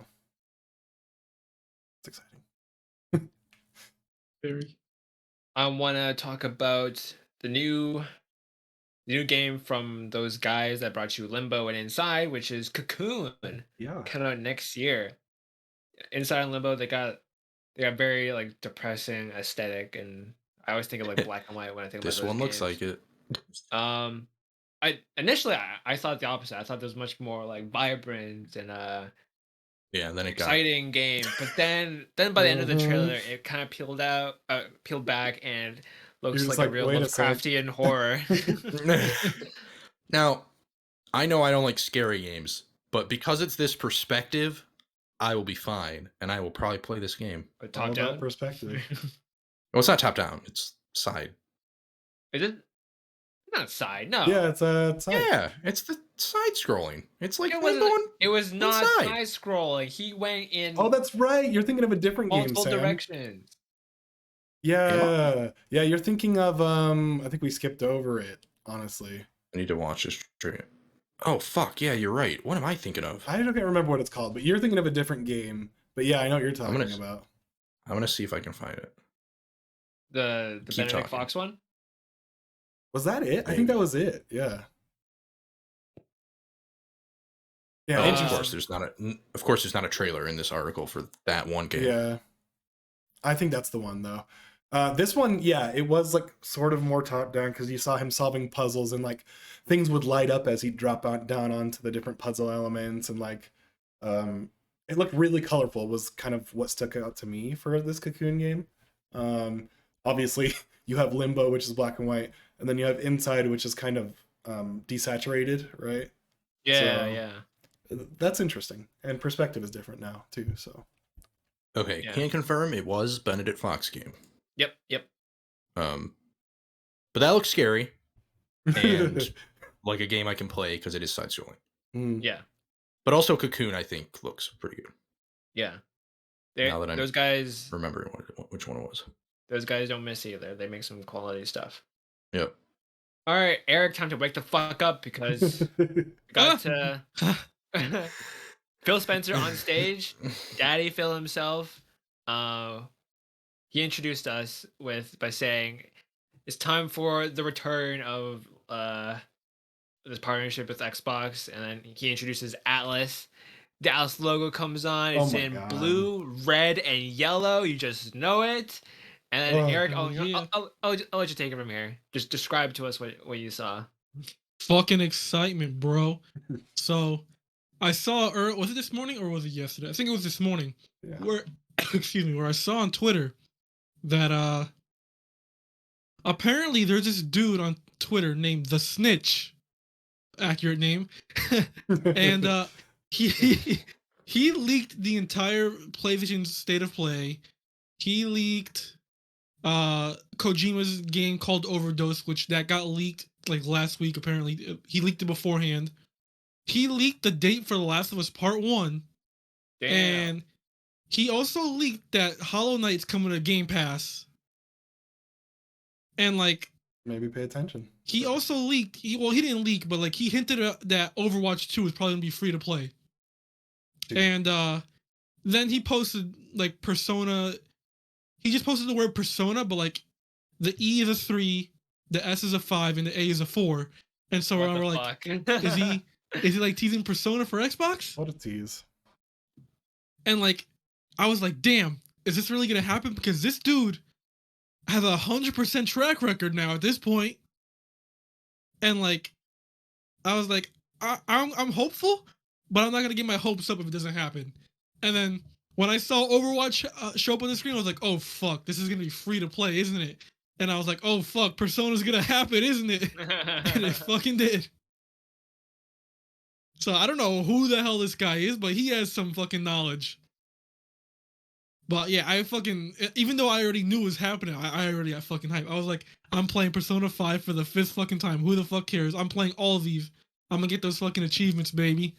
Speaker 1: it's exciting.
Speaker 4: Very.
Speaker 2: I want to talk about the new game from those guys that brought you Limbo and Inside, which is Cocoon.
Speaker 1: Yeah,
Speaker 2: coming out next year. Inside and Limbo, they got very like depressing aesthetic, and I always think of like black and white when I think about
Speaker 3: This
Speaker 2: those
Speaker 3: one
Speaker 2: games.
Speaker 3: looks like it.
Speaker 2: I initially I thought the opposite. I thought there was much more like vibrant and
Speaker 3: then it
Speaker 2: exciting game, but then by the end of the trailer, it kind of peeled back, and looks like a real Lovecraftian horror.
Speaker 3: Now, I know I don't like scary games, but because it's this perspective, I will be fine, and I will probably play this game.
Speaker 2: But top down
Speaker 1: perspective.
Speaker 3: Well, it's not top down; it's side.
Speaker 2: Is it? Not side, no.
Speaker 1: Yeah, it's side.
Speaker 3: Yeah, it's the side scrolling. It's like
Speaker 2: it was not side scrolling. He went in.
Speaker 1: Oh, that's right. You're thinking of a different game,
Speaker 2: multiple
Speaker 1: Sam.
Speaker 2: directions.
Speaker 1: Yeah, you're thinking of I think we skipped over it. Honestly,
Speaker 3: I need to watch this stream. Oh fuck yeah, you're right. What am I thinking of?
Speaker 1: I don't remember what it's called, but you're thinking of a different game. But yeah, I know what you're talking about.
Speaker 3: I'm gonna see if I can find it.
Speaker 2: The Benedict Fox one.
Speaker 1: Was that it? Maybe. I think that was it. Yeah.
Speaker 3: Yeah. Of course, there's not a trailer in this article for that one game.
Speaker 1: Yeah. I think that's the one though. This one, yeah, it was like sort of more top down because you saw him solving puzzles and like things would light up as he dropped down onto the different puzzle elements and like it looked really colorful. Was kind of what stuck out to me for this Cocoon game. Obviously, you have Limbo, which is black and white, and then you have Inside, which is kind of desaturated, right?
Speaker 2: Yeah.
Speaker 1: That's interesting, and perspective is different now too. So.
Speaker 3: Okay, can confirm it was Benedict Fox game.
Speaker 2: Yep.
Speaker 3: But that looks scary, and like a game I can play because it is side scrolling.
Speaker 2: Yeah.
Speaker 3: But also Cocoon, I think, looks pretty good.
Speaker 2: Yeah.
Speaker 3: Now that I'm
Speaker 2: those guys
Speaker 3: remembering which one it was.
Speaker 2: Those guys don't miss either. They make some quality stuff.
Speaker 3: Yep.
Speaker 2: All right, Eric, time to wake the fuck up because we got Phil Spencer on stage. Daddy Phil himself. He introduced us by saying it's time for the return of this partnership with Xbox, and then he introduces Atlas. The Atlas logo comes on. It's in blue, red, and yellow. You just know it. And then Eric, I'll let you take it from here. Just describe to us what you saw.
Speaker 4: Fucking excitement, bro. So I saw, was it this morning or was it yesterday? I think it was this morning. Yeah. Where, excuse me, where I saw on Twitter that apparently there's this dude on Twitter named The Snitch, accurate name, and he leaked the entire PlayStation State of Play. He leaked Kojima's game called Overdose, which that got leaked like last week. Apparently, he leaked it beforehand. He leaked the date for The Last of Us Part 1. Damn. And he also leaked that Hollow Knight's coming to Game Pass. And like,
Speaker 1: maybe pay attention.
Speaker 4: He also leaked. He didn't leak, but like he hinted that Overwatch 2 is probably gonna be free to play. Dude. And then he posted like Persona. He just posted the word Persona, but like the E is a 3, the S is a 5, and the A is a 4. And so we're like, is he like teasing Persona for Xbox?
Speaker 1: What a tease.
Speaker 4: And like, I was like, damn, is this really gonna happen? Because this dude has 100% track record now at this point. And like, I was like, I'm hopeful, but I'm not gonna get my hopes up if it doesn't happen. And then when I saw Overwatch show up on the screen, I was like, oh fuck, this is gonna be free to play, isn't it? And I was like, oh fuck, Persona's gonna happen, isn't it? And it fucking did. So I don't know who the hell this guy is, but he has some fucking knowledge. But yeah, I fucking, even though I already knew it was happening, I already got fucking hype. I was like, I'm playing Persona 5 for the 5th fucking time. Who the fuck cares? I'm playing all of these. I'm gonna get those fucking achievements, baby.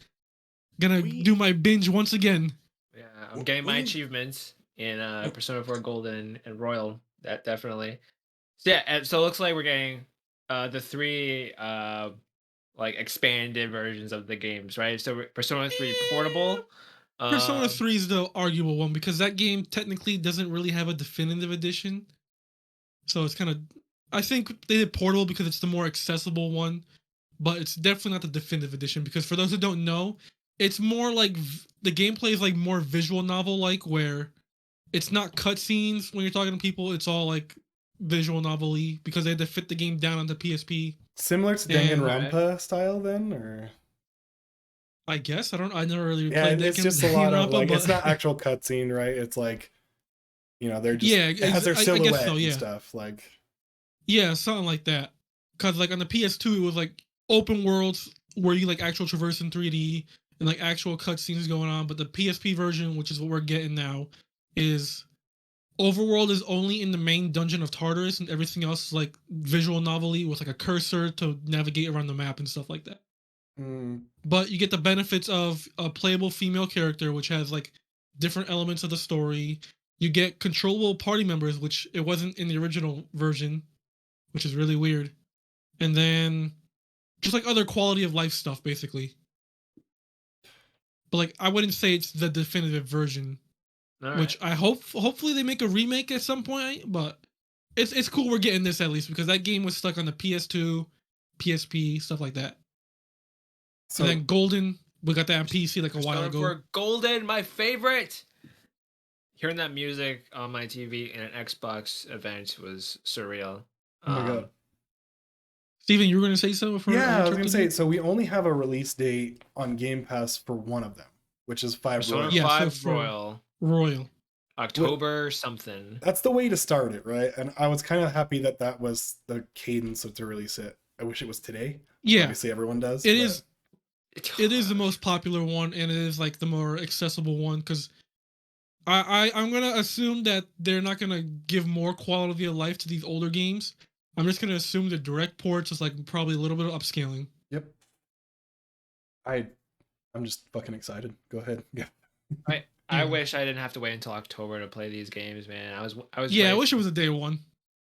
Speaker 4: Gonna do my binge once again.
Speaker 2: Yeah, I'm getting my achievements in Persona 4 Golden and Royal. That definitely. So yeah, so it looks like we're getting the 3 like expanded versions of the games, right? So Persona 3 Portable.
Speaker 4: Persona 3 is the arguable one because that game technically doesn't really have a definitive edition. So it's kind of, I think they did Portable because it's the more accessible one, but it's definitely not the definitive edition because for those who don't know, it's more like the gameplay is like more visual novel like where it's not cutscenes when you're talking to people. It's all like visual novel-y because they had to fit the game down onto PSP.
Speaker 1: Similar to Danganronpa style then, or?
Speaker 4: I guess I never really played.
Speaker 1: Yeah, it's just a lot of like, it's not actual cutscene, right? It's like, you know, they're just it has their silhouette and stuff, like.
Speaker 4: Yeah, something like that. Cause like on the PS2, it was like open worlds where you like actual traverse in 3D and like actual cutscenes going on. But the PSP version, which is what we're getting now, is overworld is only in the main dungeon of Tartarus, and everything else is like visual novelty with like a cursor to navigate around the map and stuff like that. But you get the benefits of a playable female character, which has like different elements of the story. You get controllable party members, which it wasn't in the original version, which is really weird. And then just like other quality of life stuff, basically. But like, I wouldn't say it's the definitive version, which I hopefully they make a remake at some point. But it's cool we're getting this at least because that game was stuck on the PS2, PSP, stuff like that. So, and then Golden, we got that on PC like a while ago.
Speaker 2: For Golden, my favorite. Hearing that music on my TV in an Xbox event was surreal.
Speaker 1: Oh my god.
Speaker 4: Steven, you were going to say something?
Speaker 1: Yeah, I was going to say, so we only have a release date on Game Pass for one of them, which is 5 Royal.
Speaker 2: Yeah, 5
Speaker 4: Royal.
Speaker 2: October something.
Speaker 1: That's the way to start it, right? And I was kind of happy that was the cadence to release it. I wish it was today.
Speaker 4: Yeah.
Speaker 1: Obviously everyone does.
Speaker 4: It is the most popular one, and it is like the more accessible one because I'm gonna assume that they're not gonna give more quality of life to these older games. I'm just gonna assume the direct ports is like probably a little bit of upscaling.
Speaker 1: Yep. I'm just fucking excited. Go ahead. Yeah.
Speaker 2: I wish I didn't have to wait until October to play these games, man. I was
Speaker 4: Yeah, I
Speaker 2: ready
Speaker 4: wish it was a day one.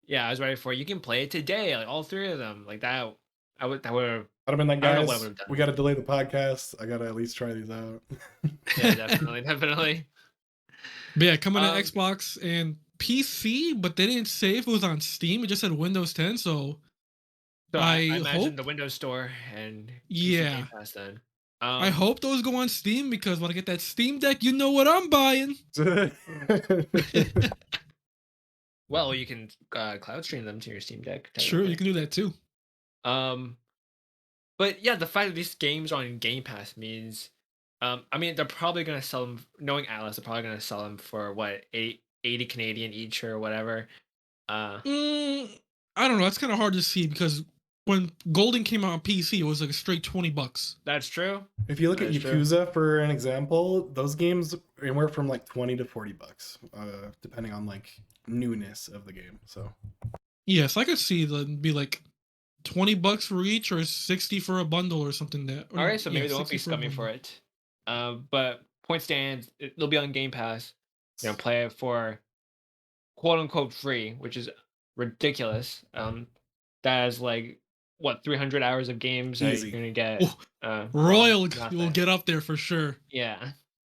Speaker 2: Yeah, I was ready for it. You can play it today, like all 3 of them. Like that that would have
Speaker 1: I'd have been like,
Speaker 2: I don't know what I
Speaker 1: guys,
Speaker 2: would have done.
Speaker 1: we got to delay the podcast. I got to at least try these out.
Speaker 2: Yeah, definitely.
Speaker 4: But yeah, coming to Xbox and PC, but they didn't say if it was on Steam. It just said Windows 10. So
Speaker 2: I imagine
Speaker 4: hope
Speaker 2: the Windows Store and
Speaker 4: yeah,
Speaker 2: PC Game Pass then.
Speaker 4: I hope those go on Steam because when I get that Steam Deck, you know what I'm buying.
Speaker 2: Well, you can cloud stream them to your Steam Deck.
Speaker 4: Sure, you can do that too.
Speaker 2: But yeah, the fact that these games are on Game Pass means, I mean, they're probably gonna sell them. Knowing Atlas, they're probably gonna sell them for what 80 Canadian each or whatever.
Speaker 4: I don't know. That's kind of hard to see because when Golden came out on PC, it was like a straight $20.
Speaker 2: That's true.
Speaker 1: If you look at Yakuza for an example, those games anywhere from like $20 to $40, depending on like newness of the game. So
Speaker 4: yes, I could see that be like $20 for each or 60 for a bundle or something. That
Speaker 2: all right, so maybe they won't be scumming for it. But point stands, it'll be on Game Pass. You know, play it for quote unquote free, which is ridiculous. That is like what 300 hours of games that you're gonna get.
Speaker 4: Royal will get up there for sure.
Speaker 2: Yeah.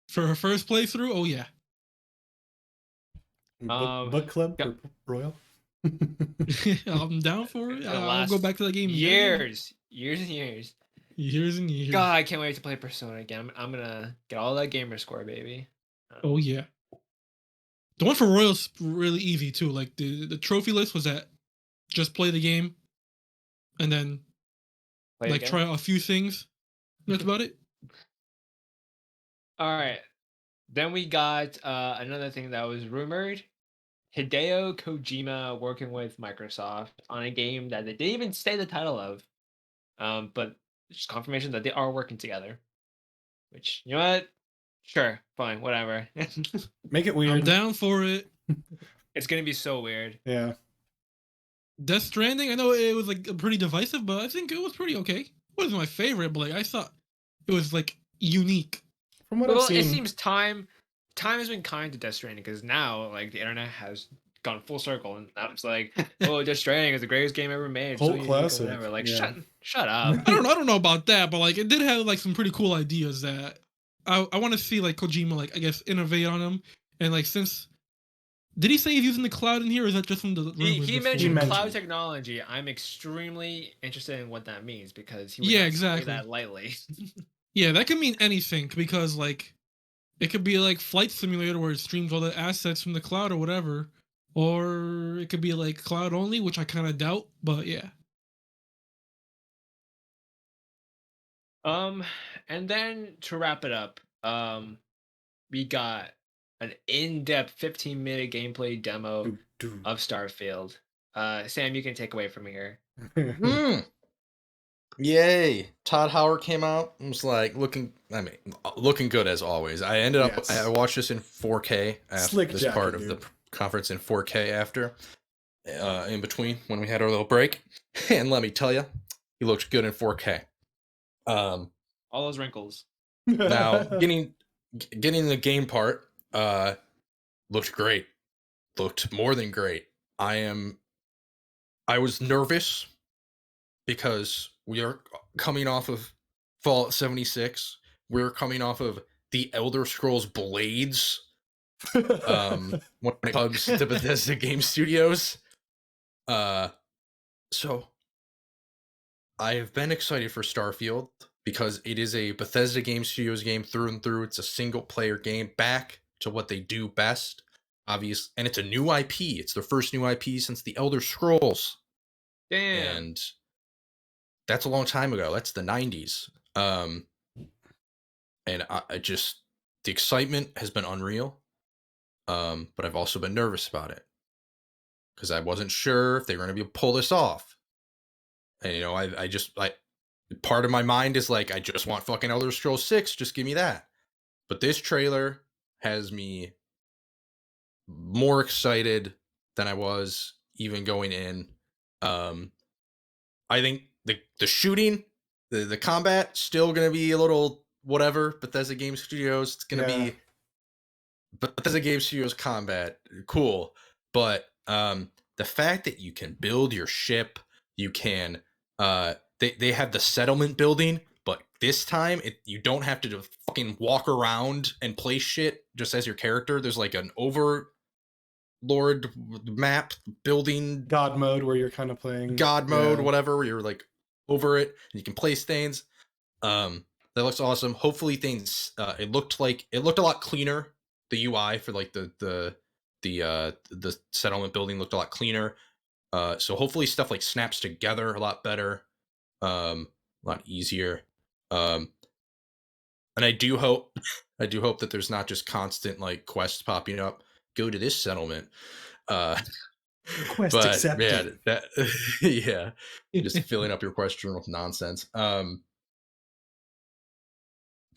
Speaker 4: For her first playthrough, oh yeah.
Speaker 1: Book club for Royal.
Speaker 4: I'm down for it. I'll go back to the game.
Speaker 2: Years. God, I can't wait to play Persona again. I'm gonna get all that gamer score, baby.
Speaker 4: Oh yeah. The one for Royal's really easy too. Like the trophy list was that just play the game, and then try a few things. That's about it.
Speaker 2: All right. Then we got another thing that was rumored. Hideo Kojima working with Microsoft on a game that they didn't even say the title of. But just confirmation that they are working together. Which, you know what? Sure, fine, whatever.
Speaker 1: Make it weird.
Speaker 4: I'm down for it.
Speaker 2: It's gonna be so weird.
Speaker 1: Yeah.
Speaker 4: Death Stranding, I know it was like pretty divisive, but I think it was pretty okay. It wasn't my favorite, but like I thought it was like unique.
Speaker 1: From what I've seen,
Speaker 2: it seems time has been kind to Death Stranding because now like the internet has gone full circle and now it's like, oh, Death Stranding is the greatest game ever made.
Speaker 1: Cult classic.
Speaker 2: Whatever. Like
Speaker 1: yeah.
Speaker 2: shut up.
Speaker 4: I don't know about that, but like it did have like some pretty cool ideas that I want to see like Kojima like I guess innovate on them. And like since did he say he's using the cloud in here or is that just from the
Speaker 2: he mentioned cloud technology. I'm extremely interested in what that means because he would not say that lightly.
Speaker 4: Yeah, that could mean anything because like it could be like Flight Simulator where it streams all the assets from the cloud or whatever, or it could be like cloud only, which I kind of doubt, but yeah.
Speaker 2: And then to wrap it up, we got an in-depth 15-minute gameplay demo of Starfield. Sam, you can take away from here.
Speaker 3: Yay! Todd Howard came out and was like looking good as always. I ended up I watched this in 4K after this part of the conference in 4K after in between when we had our little break. And let me tell you, he looked good in 4K.
Speaker 2: All those wrinkles.
Speaker 3: Now getting the game part looked great. Looked more than great. I was nervous because we are coming off of Fallout 76. We're coming off of the Elder Scrolls Blades. When it comes to Bethesda Game Studios. So I have been excited for Starfield because it is a Bethesda Game Studios game through and through. It's a single player game back to what they do best. Obvious, and it's a new IP. It's their first new IP since the Elder Scrolls.
Speaker 2: Damn.
Speaker 3: And that's a long time ago. That's the 90s. And I just the excitement has been unreal. But I've also been nervous about it because I wasn't sure if they were going to be able to pull this off. And I just part of my mind is like I just want fucking Elder Scrolls 6. Just give me that. But this trailer has me more excited than I was even going in. I think the shooting, the combat, still gonna be a little whatever. Bethesda Game Studios, it's gonna be Bethesda Game Studios combat, cool, but the fact that you can build your ship, you can they have the settlement building, but this time you don't have to just fucking walk around and place shit just as your character. There's like an overlord map building
Speaker 1: God mode where you're kind of playing
Speaker 3: God mode, whatever, where you're like over it and you can place things. That looks awesome. Hopefully things it looked a lot cleaner. The UI for like the settlement building looked a lot cleaner. So hopefully stuff like snaps together a lot better. A lot easier. And I do hope that there's not just constant like quests popping up. Go to this settlement.
Speaker 1: Quest
Speaker 3: But
Speaker 1: accepted.
Speaker 3: man, that yeah, just filling up your quest journal with nonsense.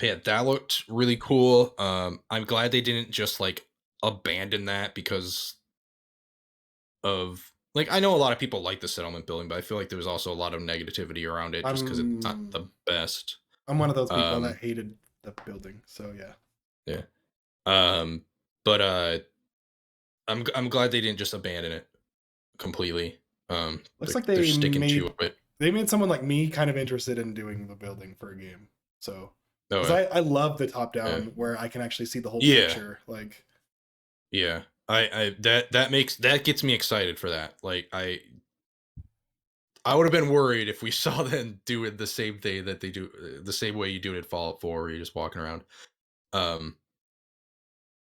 Speaker 3: Yeah, that looked really cool. I'm glad they didn't just like abandon that because of like I know a lot of people like the settlement building, but I feel like there was also a lot of negativity around it just because it's not the best.
Speaker 1: I'm one of those people that hated the building, so yeah.
Speaker 3: Yeah. But I'm glad they didn't just abandon it completely.
Speaker 1: Looks like
Speaker 3: they're
Speaker 1: they
Speaker 3: sticking to it.
Speaker 1: They made someone like me kind of interested in doing the building for a game. So because
Speaker 3: yeah.
Speaker 1: I love the top down where I can actually see the whole picture. Like
Speaker 3: yeah, I that gets me excited for that. Like I would have been worried if we saw them do it the same thing that they do, the same way you do it in Fallout 4, where you're just walking around.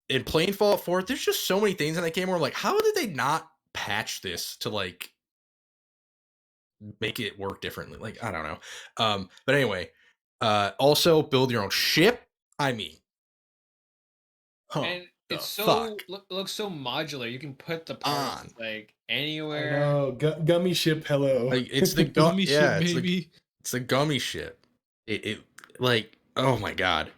Speaker 3: In playing Fallout 4, there's just so many things in that game where I'm like, how did they not patch this to like make it work differently? Like, I don't know. But anyway, also build your own ship. I mean,
Speaker 2: and it's so looks so modular. You can put the parts like anywhere.
Speaker 1: I know, gummy ship. Hello,
Speaker 3: like it's the
Speaker 4: gummy ship, baby.
Speaker 3: It's the gummy ship. It like, oh my god.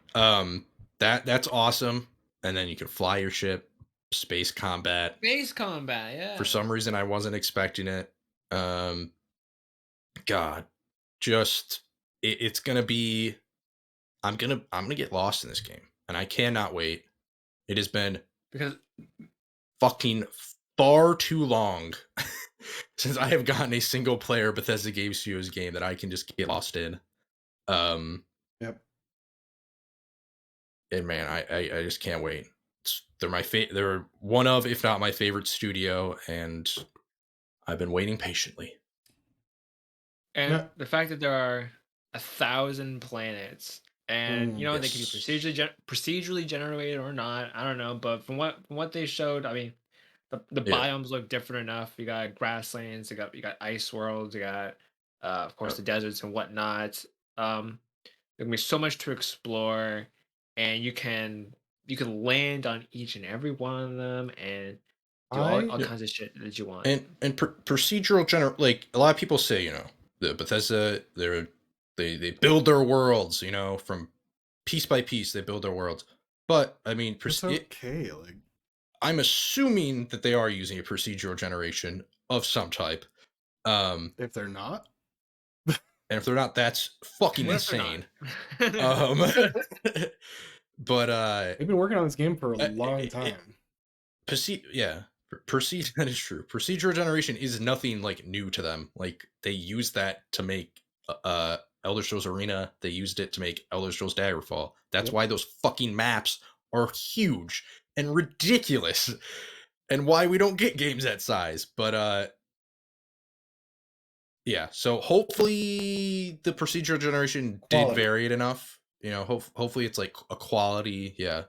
Speaker 3: That's awesome. And then you can fly your ship. Space combat.
Speaker 2: Yeah.
Speaker 3: For some reason, I wasn't expecting it. God, just it's gonna be. I'm gonna get lost in this game, and I cannot wait. It has been
Speaker 2: because
Speaker 3: fucking far too long since I have gotten a single player Bethesda Game Studios game that I can just get lost in.
Speaker 1: Yep.
Speaker 3: And man, I just can't wait. They're my they're one of, if not my favorite studio, and I've been waiting patiently.
Speaker 2: And the fact that there are 1,000 planets, and you know they can be procedurally generated or not. I don't know, but from what they showed, I mean, the biomes look different enough. You got grasslands, you got ice worlds, you got of course the deserts and whatnot. There's gonna be so much to explore, and you can land on each and every one of them and do all kinds of shit that you want.
Speaker 3: And procedural like a lot of people say, you know, the Bethesda they build their worlds, you know, from piece by piece they build their worlds. But I mean,
Speaker 1: it's okay. Like
Speaker 3: I'm assuming that they are using a procedural generation of some type.
Speaker 1: If they're not,
Speaker 3: and if they're not, that's fucking insane. But
Speaker 1: they've been working on this game for a long time.
Speaker 3: That is true. Procedural generation is nothing like new to them. Like they used that to make Elder Scrolls Arena. They used it to make Elder Scrolls Daggerfall. That's why those fucking maps are huge and ridiculous, and why we don't get games that size. But yeah. So hopefully the procedural generation did vary it enough. You know, hopefully it's like a quality. Yeah.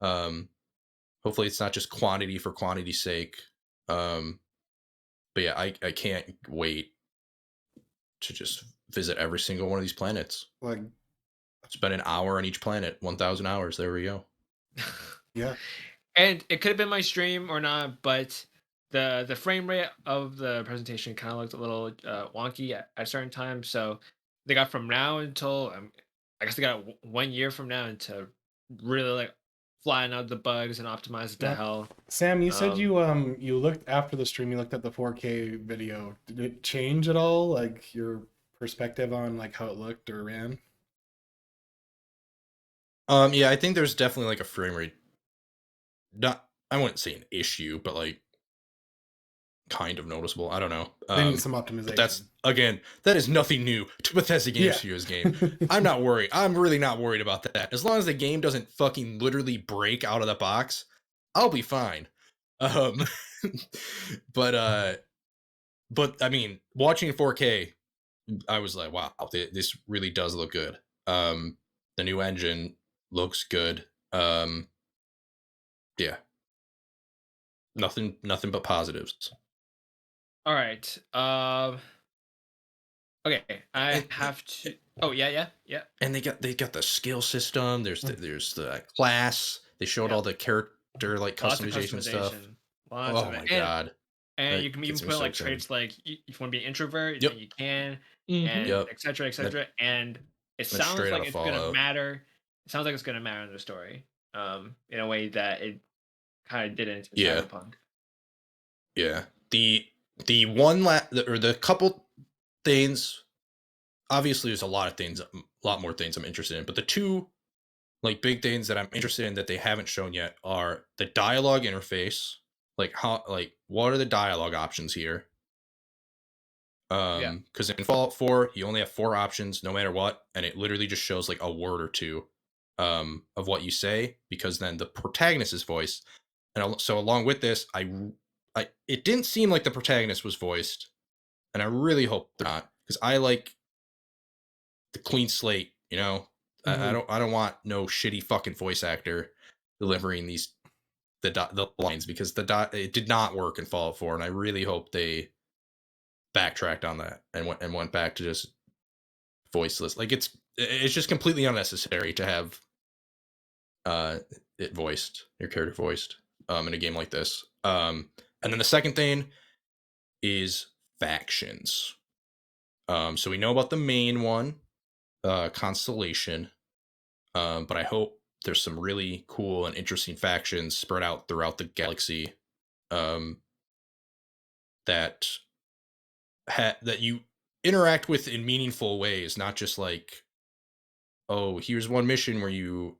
Speaker 3: Hopefully it's not just quantity for quantity's sake. But yeah, I can't wait to just visit every single one of these planets.
Speaker 1: Like
Speaker 3: spend an hour on each planet, 1,000 hours. There we go.
Speaker 1: Yeah.
Speaker 2: And it could have been my stream or not, but the frame rate of the presentation kind of looked a little wonky at certain times. So they got from now until I guess they got 1 year from now to really like flying out the bugs and optimize it to hell.
Speaker 1: Sam, you said you looked after the stream. You looked at the 4K video. Did it change at all? Like your perspective on like how it looked or ran?
Speaker 3: Yeah, I think there's definitely like a frame rate not, I wouldn't say an issue, but like kind of noticeable. I don't know.
Speaker 1: They need some
Speaker 3: But that's,
Speaker 1: optimization.
Speaker 3: again, that is nothing new to Bethesda Game
Speaker 1: Yeah.
Speaker 3: Studios game. I'm not worried. I'm really not worried about that. As long as the game doesn't fucking literally break out of the box, I'll be fine. But I mean, watching in 4K, I was like, wow, this really does look good. The new engine looks good. Yeah. Nothing but positives.
Speaker 2: All right. Okay, I have to. Oh yeah.
Speaker 3: And they got the skill system. There's the class. They showed all the character like
Speaker 2: Lots of
Speaker 3: customization stuff.
Speaker 2: Lots
Speaker 3: Oh
Speaker 2: of
Speaker 3: my
Speaker 2: it.
Speaker 3: god.
Speaker 2: And
Speaker 3: That
Speaker 2: you can even
Speaker 3: gets me
Speaker 2: put
Speaker 3: so
Speaker 2: like
Speaker 3: excited.
Speaker 2: traits like if you want to be an introvert,
Speaker 3: Yep.
Speaker 2: then you can,
Speaker 4: Mhm.
Speaker 2: and etc. etc. And it
Speaker 3: That's
Speaker 2: sounds
Speaker 3: straight out
Speaker 2: like
Speaker 3: of
Speaker 2: it's gonna
Speaker 3: Fallout.
Speaker 2: matter. It sounds like it's gonna matter in the story, in a way that it kind of didn't in
Speaker 3: Yeah.
Speaker 2: Cyberpunk.
Speaker 3: Yeah. The or the couple things, obviously there's a lot more things I'm interested in, but the two like big things that I'm interested in that they haven't shown yet are the dialogue interface. Like what are the dialogue options here?
Speaker 2: Yeah.
Speaker 3: Because in Fallout 4, you only have 4 options no matter what, and it literally just shows like a word or two of what you say, because then the protagonist is voiced. And so along with this, it didn't seem like the protagonist was voiced, and I really hope they're not, because I like the clean slate. You know, I don't want no shitty fucking voice actor delivering the lines, because it did not work in Fallout 4, and I really hope they backtracked on that and went back to just voiceless. Like it's just completely unnecessary to have your character voiced in a game like this. And then the second thing is factions. So we know about the main one, Constellation, but I hope there's some really cool and interesting factions spread out throughout the galaxy, um, that that you interact with in meaningful ways, not just like, oh, here's one mission where you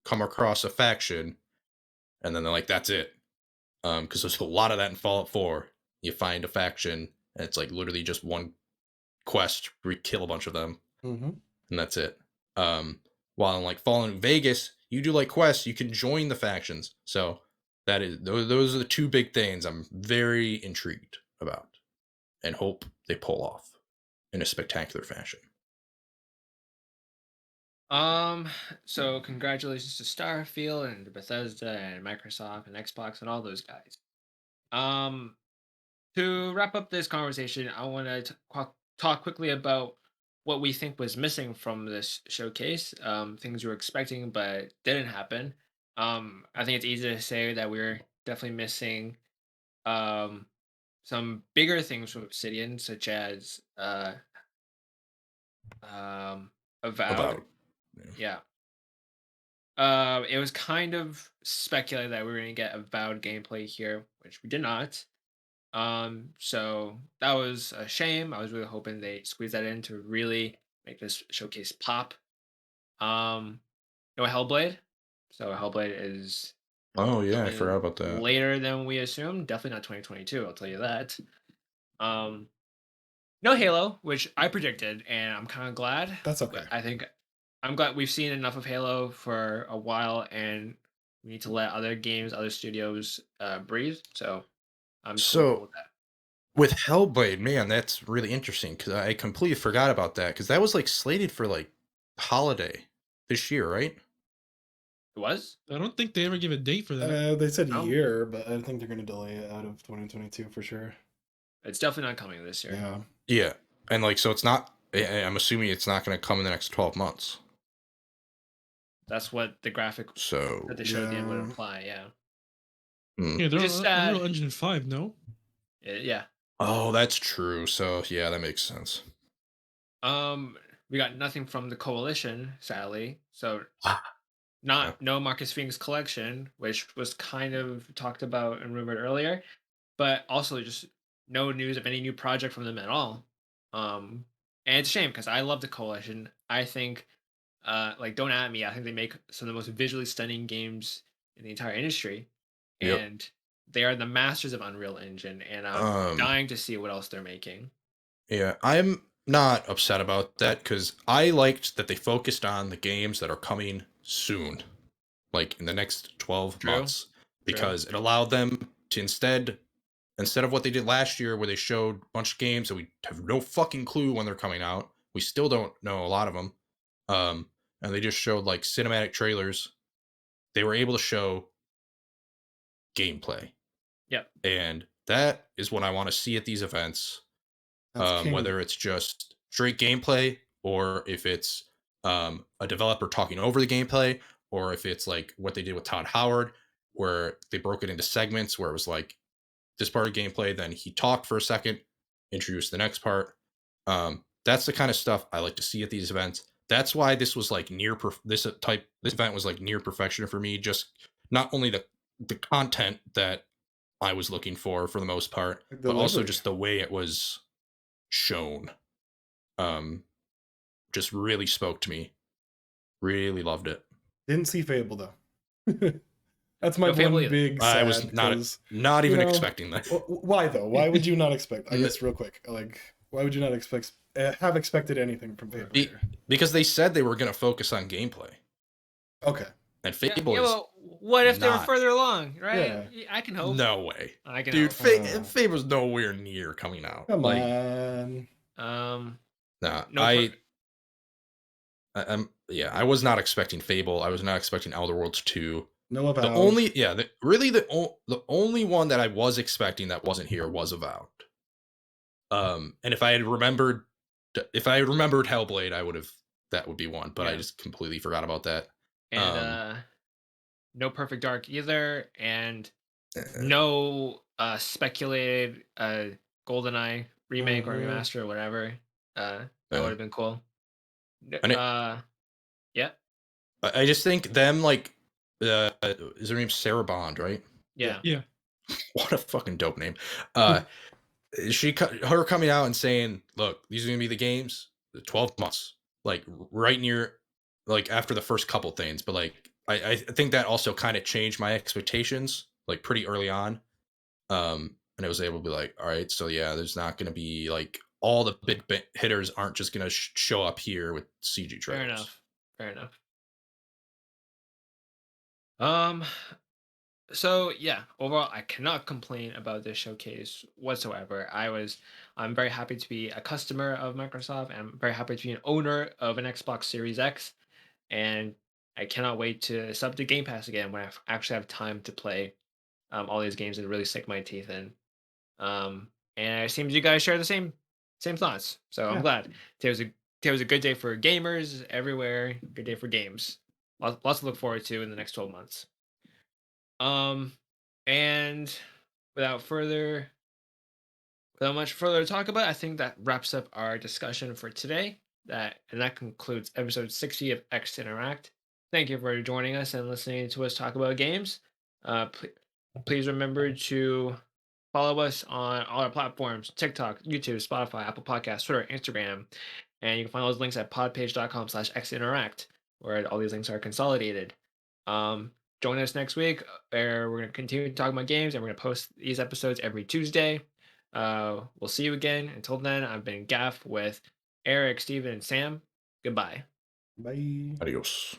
Speaker 3: come across a faction, and then they're like, that's it. Because there's a lot of that in Fallout 4. You find a faction, and it's like literally just one quest where you kill a bunch of them, and that's it. While in like Fallout New Vegas, you do like quests, you can join the factions. So those are the two big things I'm very intrigued about, and hope they pull off in a spectacular fashion.
Speaker 2: So congratulations to Starfield and Bethesda and Microsoft and Xbox and all those guys. Um, to wrap up this conversation, I want to talk quickly about what we think was missing from this showcase. Things we were expecting but didn't happen. I think it's easy to say that we're definitely missing some bigger things from Obsidian, such as Avowed.
Speaker 3: About
Speaker 2: Yeah. It was kind of speculated that we were going to get Avowed gameplay here, which we did not. So that was a shame. I was really hoping they squeezed that in to really make this showcase pop. No Hellblade. So Hellblade is
Speaker 3: oh yeah, I
Speaker 2: coming
Speaker 3: forgot about that.
Speaker 2: later than we assumed. Definitely not 2022. I'll tell you that. Um, no Halo, which I predicted, and I'm kind of glad.
Speaker 1: That's okay.
Speaker 2: I think I'm glad we've seen enough of Halo for a while, and we need to let other games, other studios breathe. So I'm totally cool
Speaker 3: So
Speaker 2: with that.
Speaker 3: with Hellblade, man, that's really interesting, because I completely forgot about that, because that was like slated for like holiday this year, right?
Speaker 2: It was?
Speaker 4: I don't think they ever give a date for that.
Speaker 1: They said
Speaker 2: Oh.
Speaker 1: year, but I think they're going to delay it out of 2022 for sure.
Speaker 2: It's definitely not coming this year.
Speaker 1: Yeah.
Speaker 3: Yeah, and like, so it's not. I'm assuming it's not going to come in the next 12 months.
Speaker 2: That's what the graphic
Speaker 3: So
Speaker 2: that they showed at the end would imply. Yeah.
Speaker 4: Yeah, they're
Speaker 2: Just
Speaker 4: on Unreal Engine 5, no?
Speaker 2: Yeah.
Speaker 3: oh, that's true. So yeah, that makes sense.
Speaker 2: We got nothing from the coalition, sadly. So
Speaker 3: Yeah.
Speaker 2: no Marcus Phoenix collection, which was kind of talked about and rumored earlier, but also just no news of any new project from them at all. And it's a shame because I love the coalition. I think, like, don't at me. I think they make some of the most visually stunning games in the entire industry,
Speaker 3: Yep.
Speaker 2: and they are the masters of Unreal Engine, and I'm dying to see what else they're making.
Speaker 3: Yeah, I'm not upset about that because I liked that they focused on the games that are coming soon, like in the next 12 months, because it allowed them to instead of what they did last year where they showed a bunch of games that we have no fucking clue when they're coming out. We still don't know a lot of them. And they just showed like cinematic trailers. They were able to show gameplay.
Speaker 2: Yep.
Speaker 3: And that is what I want to see at these events. Whether it's just straight gameplay or if it's a developer talking over the gameplay, or if it's like what they did with Todd Howard, where they broke it into segments where it was like this part of gameplay, then he talked for a second, introduced the next part. That's the kind of stuff I like to see at these events. That's why this was like this event was like near perfection for me. Just not only the content that I was looking for the most part, but also just the way it was shown. Just really spoke to me. Really loved it.
Speaker 1: Didn't see Fable though. That's my one big sad.
Speaker 3: I was not even expecting that.
Speaker 1: Why though? Why would you not expect? I guess real quick, like, why would you not have expected anything from Fable?
Speaker 3: Because they said they were going to focus on gameplay.
Speaker 1: Okay.
Speaker 3: And Fable is.
Speaker 2: Well, what if they were further along, right? Yeah. I can hope.
Speaker 3: No way.
Speaker 2: I can
Speaker 3: Dude,
Speaker 2: hope.
Speaker 3: Fable's nowhere near coming out.
Speaker 1: Come on.
Speaker 3: I was not expecting Fable. I was not expecting Outer Worlds 2.
Speaker 1: No Avowed.
Speaker 3: The only one that I was expecting that wasn't here was Avowed. And if I had remembered Hellblade, that would be one, but I just completely forgot about that.
Speaker 2: And no Perfect Dark either, and no speculated GoldenEye remake or remaster or whatever. That would have been cool. Yeah.
Speaker 3: I just think them like is her name Sarah Bond, right?
Speaker 2: Yeah.
Speaker 3: What a fucking dope name. Her coming out and saying, look, these are gonna be the games, 12 months, like right near, like after the first couple things, but like I think that also kind of changed my expectations like pretty early on. And I was able to be like, all right, so yeah, there's not gonna be like all the big hitters aren't just gonna show up here with CG trailers.
Speaker 2: Fair enough. So yeah, overall, I cannot complain about this showcase whatsoever. I'm very happy to be a customer of Microsoft, and I'm very happy to be an owner of an Xbox Series X, and I cannot wait to sub to Game Pass again when I actually have time to play all these games and really sink my teeth in. And it seems you guys share the same thoughts, so I'm glad. Today was a good day for gamers everywhere. Good day for games. Lots to look forward to in the next 12 months. And without much further to talk about, I think that wraps up our discussion for today. That concludes episode 60 of X Interact. Thank you for joining us and listening to us talk about games. Please remember to follow us on all our platforms: TikTok, YouTube, Spotify, Apple Podcasts, Twitter, Instagram, and you can find those links at podpage.com/xinteract, where all these links are consolidated. Join us next week, where we're going to continue talking about games, and we're going to post these episodes every Tuesday. We'll see you again. Until then, I've been Gaff with Eric, Steven, and Sam. Goodbye.
Speaker 1: Bye.
Speaker 3: Adios.